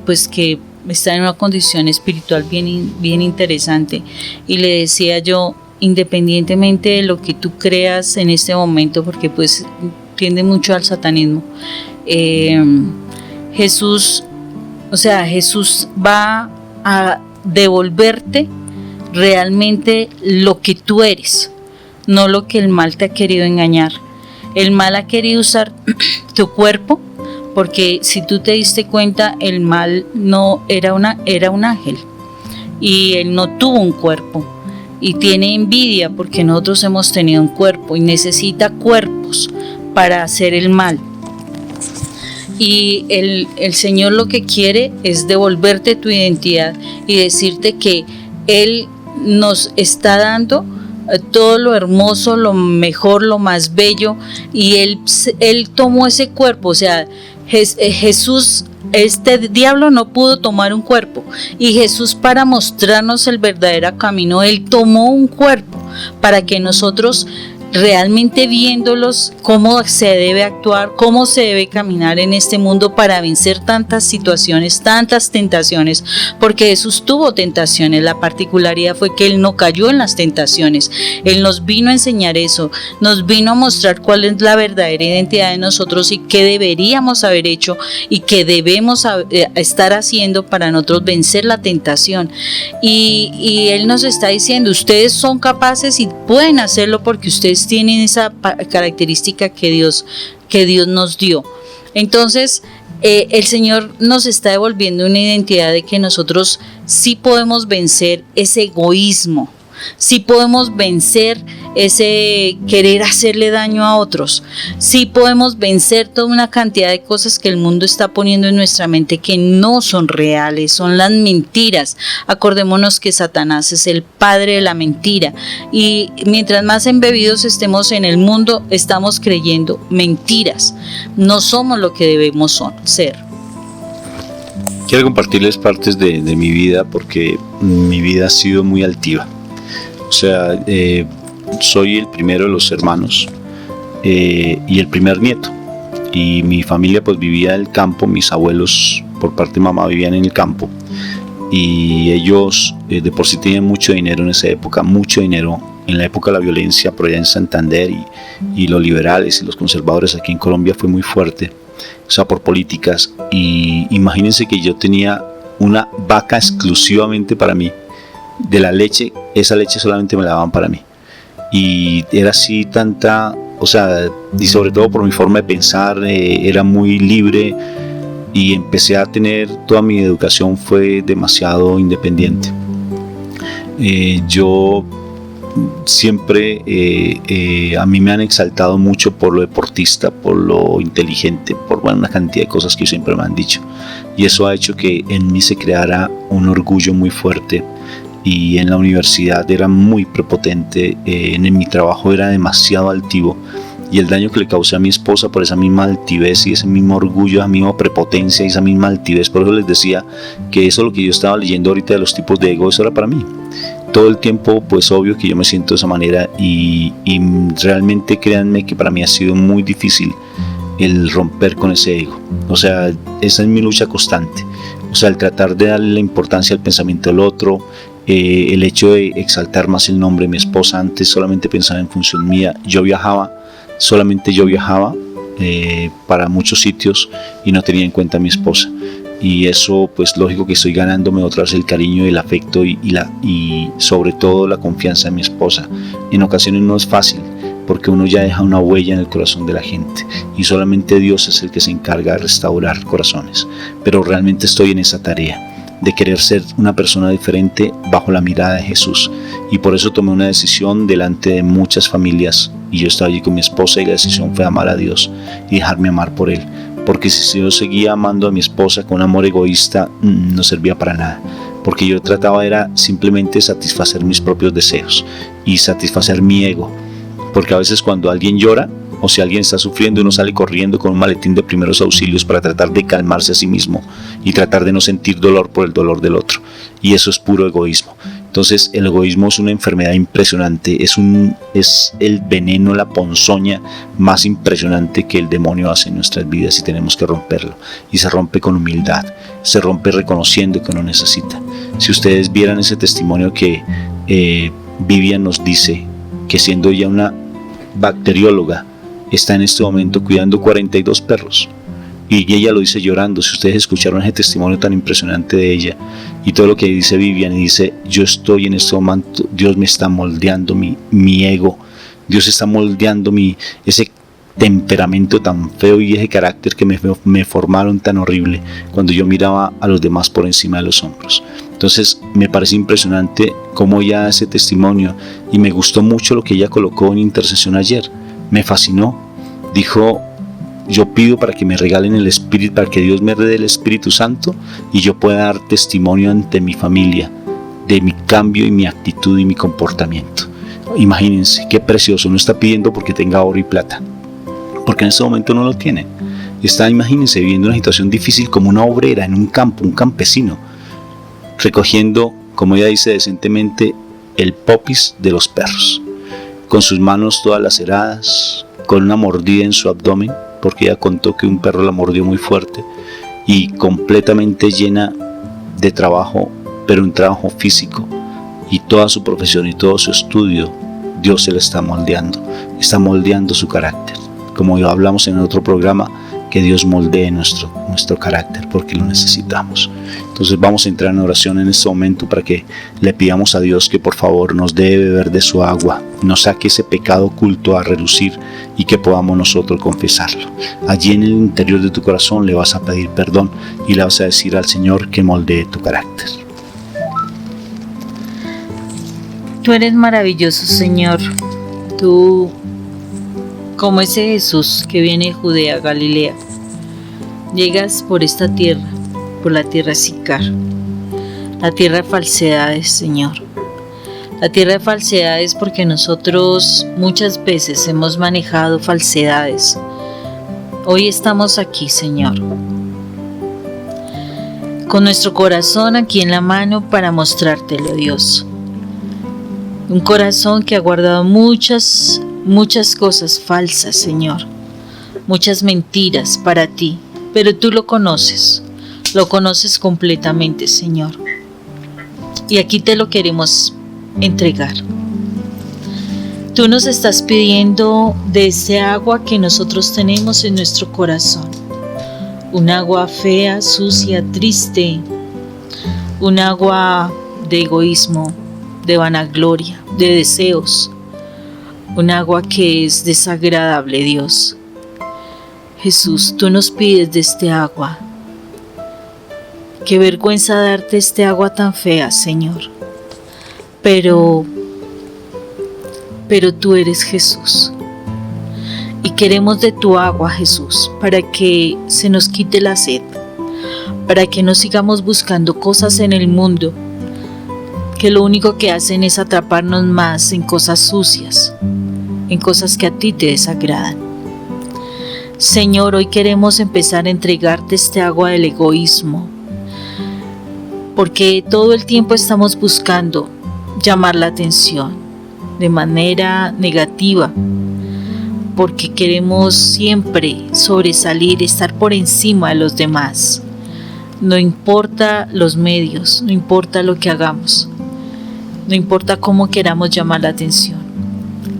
pues que está en una condición espiritual bien interesante, y le decía yo, independientemente de lo que tú creas en este momento, porque pues tiende mucho al satanismo, Jesús va a devolverte realmente lo que tú eres, no lo que el mal te ha querido engañar. El mal ha querido usar tu cuerpo, porque si tú te diste cuenta, el mal no era un ángel, y él no tuvo un cuerpo, y tiene envidia porque nosotros hemos tenido un cuerpo y necesita cuerpos para hacer el mal. Y el Señor lo que quiere es devolverte tu identidad y decirte que Él nos está dando todo lo hermoso, lo mejor, lo más bello, y Él tomó ese cuerpo. O sea, Jesús, este diablo no pudo tomar un cuerpo, y Jesús, para mostrarnos el verdadero camino, Él tomó un cuerpo para que nosotros, realmente viéndolos, cómo se debe actuar, cómo se debe caminar en este mundo para vencer tantas situaciones, tantas tentaciones, porque Jesús tuvo tentaciones. La particularidad fue que Él no cayó en las tentaciones. Él nos vino a enseñar eso, nos vino a mostrar cuál es la verdadera identidad de nosotros y qué deberíamos haber hecho y qué debemos estar haciendo para nosotros vencer la tentación. Y Él nos está diciendo, ustedes son capaces y pueden hacerlo porque ustedes tienen esa característica que Dios nos dio. Entonces, el Señor nos está devolviendo una identidad de que nosotros sí podemos vencer ese egoísmo, sí podemos vencer ese querer hacerle daño a otros, sí podemos vencer toda una cantidad de cosas que el mundo está poniendo en nuestra mente que no son reales, son las mentiras. Acordémonos que Satanás es el padre de la mentira, y mientras más embebidos estemos en el mundo, estamos creyendo mentiras, no somos lo que debemos ser. Quiero compartirles partes de mi vida, porque mi vida ha sido muy altiva. O sea, soy el primero de los hermanos y el primer nieto, y mi familia pues vivía en el campo. Mis abuelos por parte de mamá vivían en el campo, y ellos de por sí tenían mucho dinero en esa época, mucho dinero. En la época de la violencia por allá en Santander, y los liberales y los conservadores aquí en Colombia fue muy fuerte, o sea, por políticas. Y imagínense que yo tenía una vaca exclusivamente para mí. De la leche, esa leche solamente me la daban para mí, y era así tanta, o sea, y sobre todo por mi forma de pensar, era muy libre, y empecé a tener, toda mi educación fue demasiado independiente. Yo siempre, a mí me han exaltado mucho por lo deportista, por lo inteligente, por una cantidad de cosas que siempre me han dicho, y eso ha hecho que en mí se creara un orgullo muy fuerte. Y en la universidad era muy prepotente, en mi trabajo era demasiado altivo, y el daño que le causé a mi esposa por esa misma altivez y ese mismo orgullo, esa misma prepotencia y esa misma altivez. Por eso les decía que eso, lo que yo estaba leyendo ahorita de los tipos de ego, eso era para mí. Todo el tiempo, pues obvio que yo me siento de esa manera, y realmente créanme que para mí ha sido muy difícil el romper con ese ego. O sea, esa es mi lucha constante. O sea, el tratar de darle la importancia al pensamiento del otro, el hecho de exaltar más el nombre de mi esposa. Antes solamente pensaba en función mía. Solamente yo viajaba para muchos sitios y no tenía en cuenta a mi esposa. Y eso, pues lógico que estoy ganándome otra vez el cariño y el afecto y sobre todo la confianza de mi esposa. En ocasiones no es fácil, porque uno ya deja una huella en el corazón de la gente, y solamente Dios es el que se encarga de restaurar corazones. Pero realmente estoy en esa tarea de querer ser una persona diferente bajo la mirada de Jesús, y por eso tomé una decisión delante de muchas familias, y yo estaba allí con mi esposa, y la decisión fue amar a Dios y dejarme amar por Él, porque si yo seguía amando a mi esposa con amor egoísta, no servía para nada, porque yo trataba era simplemente satisfacer mis propios deseos y satisfacer mi ego, porque a veces cuando alguien llora, o si alguien está sufriendo, uno sale corriendo con un maletín de primeros auxilios para tratar de calmarse a sí mismo y tratar de no sentir dolor por el dolor del otro, y eso es puro egoísmo. Entonces el egoísmo es una enfermedad impresionante, es el veneno, la ponzoña más impresionante que el demonio hace en nuestras vidas y tenemos que romperlo. Y se rompe con humildad, se rompe reconociendo que uno necesita. Si ustedes vieran ese testimonio que Vivian nos dice, que siendo ella una bacterióloga, está en este momento cuidando 42 perros. Y ella lo dice llorando. Si ustedes escucharon ese testimonio tan impresionante de ella y todo lo que dice Vivian, y dice: yo estoy en este momento, Dios me está moldeando mi ego, Dios está moldeando ese temperamento tan feo y ese carácter que me formaron tan horrible cuando yo miraba a los demás por encima de los hombros. Entonces me parece impresionante cómo ella da ese testimonio, y me gustó mucho lo que ella colocó en intercesión ayer. Me fascinó. Dijo: yo pido para que me regalen el Espíritu, para que Dios me dé el Espíritu Santo y yo pueda dar testimonio ante mi familia de mi cambio y mi actitud y mi comportamiento. Imagínense qué precioso. No está pidiendo porque tenga oro y plata, porque en ese momento no lo tiene. Está, imagínense, viviendo una situación difícil como una obrera en un campo, un campesino, recogiendo, como ella dice decentemente, el popis de los perros, con sus manos todas laceradas, con una mordida en su abdomen, porque ella contó que un perro la mordió muy fuerte, y completamente llena de trabajo, pero un trabajo físico, y toda su profesión y todo su estudio, Dios se la está moldeando su carácter. Como ya hablamos en otro programa, que Dios moldee nuestro carácter, porque lo necesitamos. Entonces vamos a entrar en oración en este momento para que le pidamos a Dios que por favor nos dé beber de su agua, nos saque ese pecado oculto a relucir y que podamos nosotros confesarlo. Allí en el interior de tu corazón le vas a pedir perdón y le vas a decir al Señor que moldee tu carácter. Tú eres maravilloso, Señor. Tú, como ese Jesús que viene de Judea a Galilea, llegas por esta tierra, por la tierra Sicar, la tierra de falsedades, Señor. La tierra de falsedades porque nosotros muchas veces hemos manejado falsedades. Hoy estamos aquí, Señor, con nuestro corazón aquí en la mano para mostrártelo, Dios. Un corazón que ha guardado muchas cosas falsas, Señor, muchas mentiras para ti, pero tú lo conoces completamente, Señor, y aquí te lo queremos entregar. Tú nos estás pidiendo de ese agua que nosotros tenemos en nuestro corazón, un agua fea, sucia, triste, un agua de egoísmo, de vanagloria, de deseos, un agua que es desagradable, Dios. Jesús, tú nos pides de este agua. Qué vergüenza darte este agua tan fea, Señor. Pero tú eres Jesús. Y queremos de tu agua, Jesús, para que se nos quite la sed, para que no sigamos buscando cosas en el mundo que lo único que hacen es atraparnos más en cosas sucias, en cosas que a ti te desagradan. Señor, hoy queremos empezar a entregarte este agua del egoísmo, porque todo el tiempo estamos buscando llamar la atención de manera negativa, porque queremos siempre sobresalir, estar por encima de los demás. No importa los medios, no importa lo que hagamos, no importa cómo queramos llamar la atención.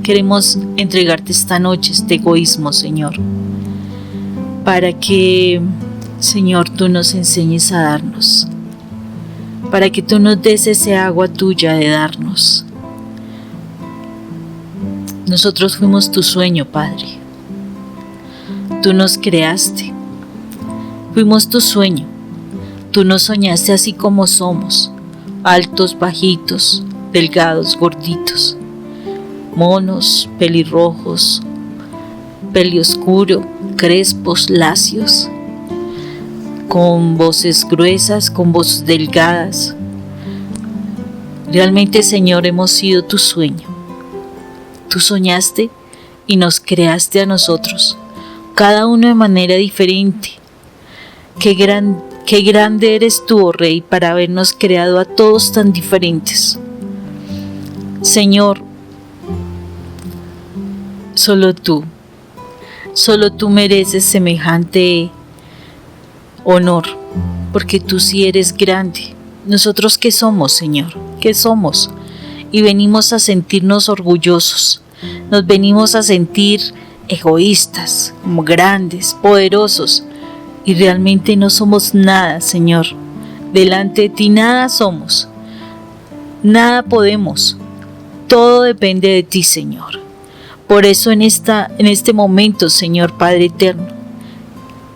Queremos entregarte esta noche este egoísmo, Señor, para que, Señor, tú nos enseñes a darnos, para que tú nos des ese agua tuya de darnos. Nosotros fuimos tu sueño, Padre. Tú nos creaste, fuimos tu sueño. Tú nos soñaste así como somos, altos, bajitos, delgados, gorditos, monos, pelirrojos, pelioscuro, crespos, lacios, con voces gruesas, con voces delgadas. Realmente, Señor, hemos sido tu sueño. Tú soñaste y nos creaste a nosotros, cada uno de manera diferente. Qué grande eres tú, oh Rey, para habernos creado a todos tan diferentes. Señor, solo tú mereces semejante honor, porque tú sí eres grande. ¿Nosotros qué somos, Señor? ¿Qué somos? Y venimos a sentirnos orgullosos, nos venimos a sentir egoístas, como grandes, poderosos, y realmente no somos nada, Señor. Delante de ti nada somos, nada podemos, todo depende de ti, Señor. Por eso en este momento, Señor Padre Eterno,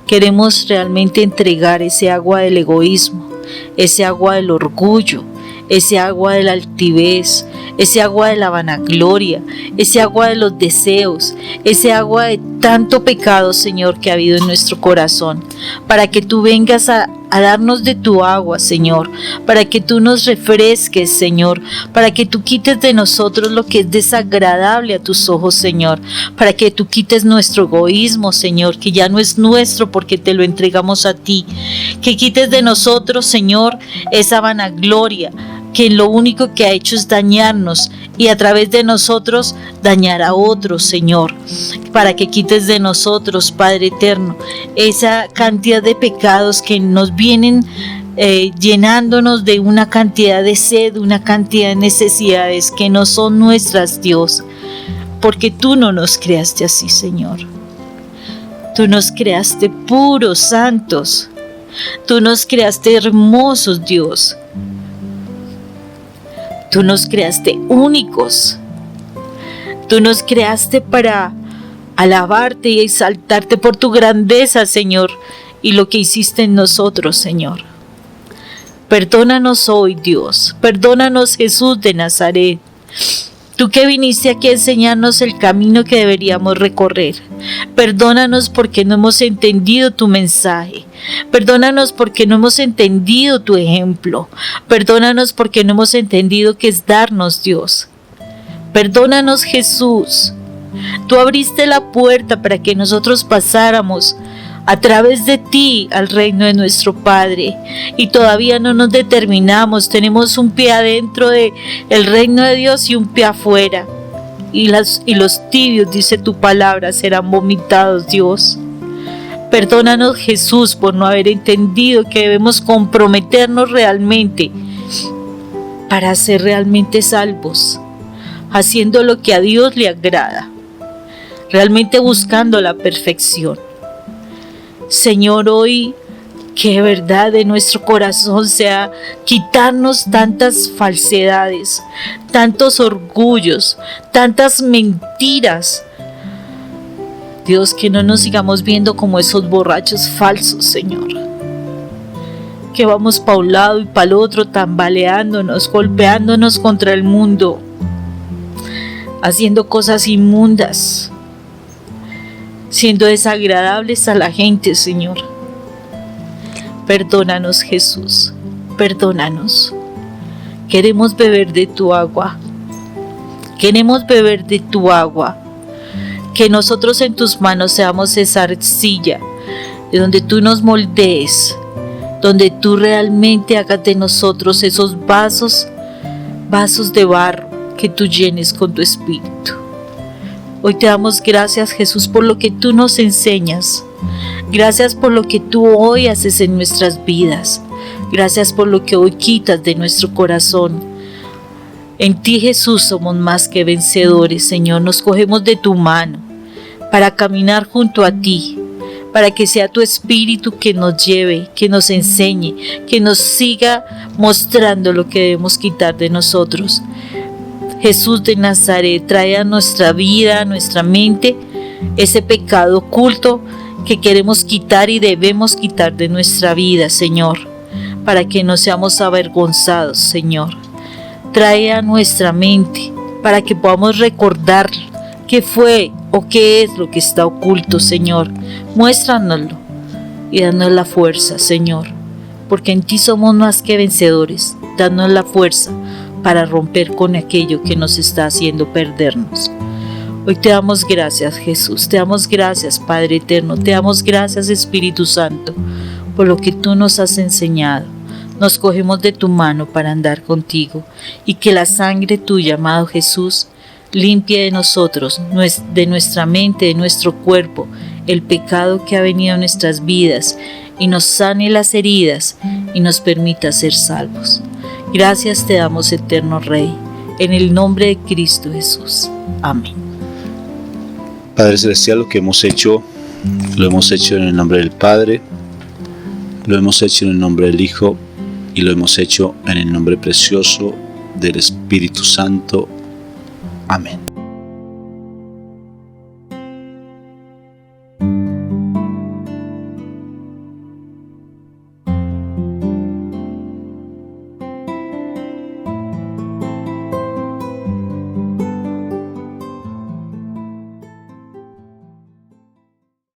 queremos realmente entregar ese agua del egoísmo, ese agua del orgullo, ese agua de la altivez, ese agua de la vanagloria, ese agua de los deseos, ese agua de tanto pecado, Señor, que ha habido en nuestro corazón, para que tú vengas a darnos de tu agua, Señor, para que tú nos refresques, Señor, para que tú quites de nosotros lo que es desagradable a tus ojos, Señor, para que tú quites nuestro egoísmo, Señor, que ya no es nuestro porque te lo entregamos a ti, que quites de nosotros, Señor, esa vanagloria, que lo único que ha hecho es dañarnos y a través de nosotros dañar a otros, Señor, para que quites de nosotros, Padre Eterno, esa cantidad de pecados que nos vienen llenándonos de una cantidad de sed, una cantidad de necesidades que no son nuestras, Dios, porque tú no nos creaste así, Señor. Tú nos creaste puros, santos, tú nos creaste hermosos, Dios. Tú nos creaste únicos. Tú nos creaste para alabarte y exaltarte por tu grandeza, Señor, y lo que hiciste en nosotros, Señor. Perdónanos hoy, Dios. Perdónanos, Jesús de Nazaret. Tú que viniste aquí a enseñarnos el camino que deberíamos recorrer. Perdónanos porque no hemos entendido tu mensaje. Perdónanos porque no hemos entendido tu ejemplo. Perdónanos porque no hemos entendido qué es darnos, Dios. Perdónanos, Jesús. Tú abriste la puerta para que nosotros pasáramos a través de ti al reino de nuestro Padre, y todavía no nos determinamos, tenemos un pie adentro del reino de Dios y un pie afuera, y los tibios, dice tu palabra, serán vomitados, Dios. Perdónanos, Jesús, por no haber entendido que debemos comprometernos realmente para ser realmente salvos, haciendo lo que a Dios le agrada, realmente buscando la perfección. Señor, hoy que verdad de nuestro corazón sea quitarnos tantas falsedades, tantos orgullos, tantas mentiras. Dios, que no nos sigamos viendo como esos borrachos falsos, Señor, que vamos para un lado y para el otro, tambaleándonos, golpeándonos contra el mundo, haciendo cosas inmundas, siendo desagradables a la gente, Señor. Perdónanos, Jesús, perdónanos. Queremos beber de tu agua. Queremos beber de tu agua. Que nosotros en tus manos seamos esa arcilla, de donde tú nos moldees, donde tú realmente hagas de nosotros esos vasos de barro que tú llenes con tu espíritu. Hoy te damos gracias, Jesús, por lo que tú nos enseñas. Gracias por lo que tú hoy haces en nuestras vidas. Gracias por lo que hoy quitas de nuestro corazón. En ti, Jesús, somos más que vencedores, Señor. Nos cogemos de tu mano para caminar junto a ti, para que sea tu espíritu que nos lleve, que nos enseñe, que nos siga mostrando lo que debemos quitar de nosotros. Jesús de Nazaret, trae a nuestra vida, a nuestra mente, ese pecado oculto que queremos quitar y debemos quitar de nuestra vida, Señor, para que no seamos avergonzados, Señor. Trae a nuestra mente para que podamos recordar qué fue o qué es lo que está oculto, Señor. Muéstranoslo y danos la fuerza, Señor, porque en ti somos más que vencedores. Danos la fuerza para romper con aquello que nos está haciendo perdernos. Hoy te damos gracias, Jesús, te damos gracias, Padre Eterno, te damos gracias, Espíritu Santo, por lo que tú nos has enseñado. nos cogemos de tu mano para andar contigo, y que la sangre tuya, amado Jesús, limpie de nosotros, de nuestra mente, de nuestro cuerpo, el pecado que ha venido a nuestras vidas, y nos sane las heridas y nos permita ser salvos. Gracias te damos, eterno Rey, en el nombre de Cristo Jesús. Amén. Padre Celestial, lo que hemos hecho, lo hemos hecho en el nombre del Padre, lo hemos hecho en el nombre del Hijo y lo hemos hecho en el nombre precioso del Espíritu Santo. Amén.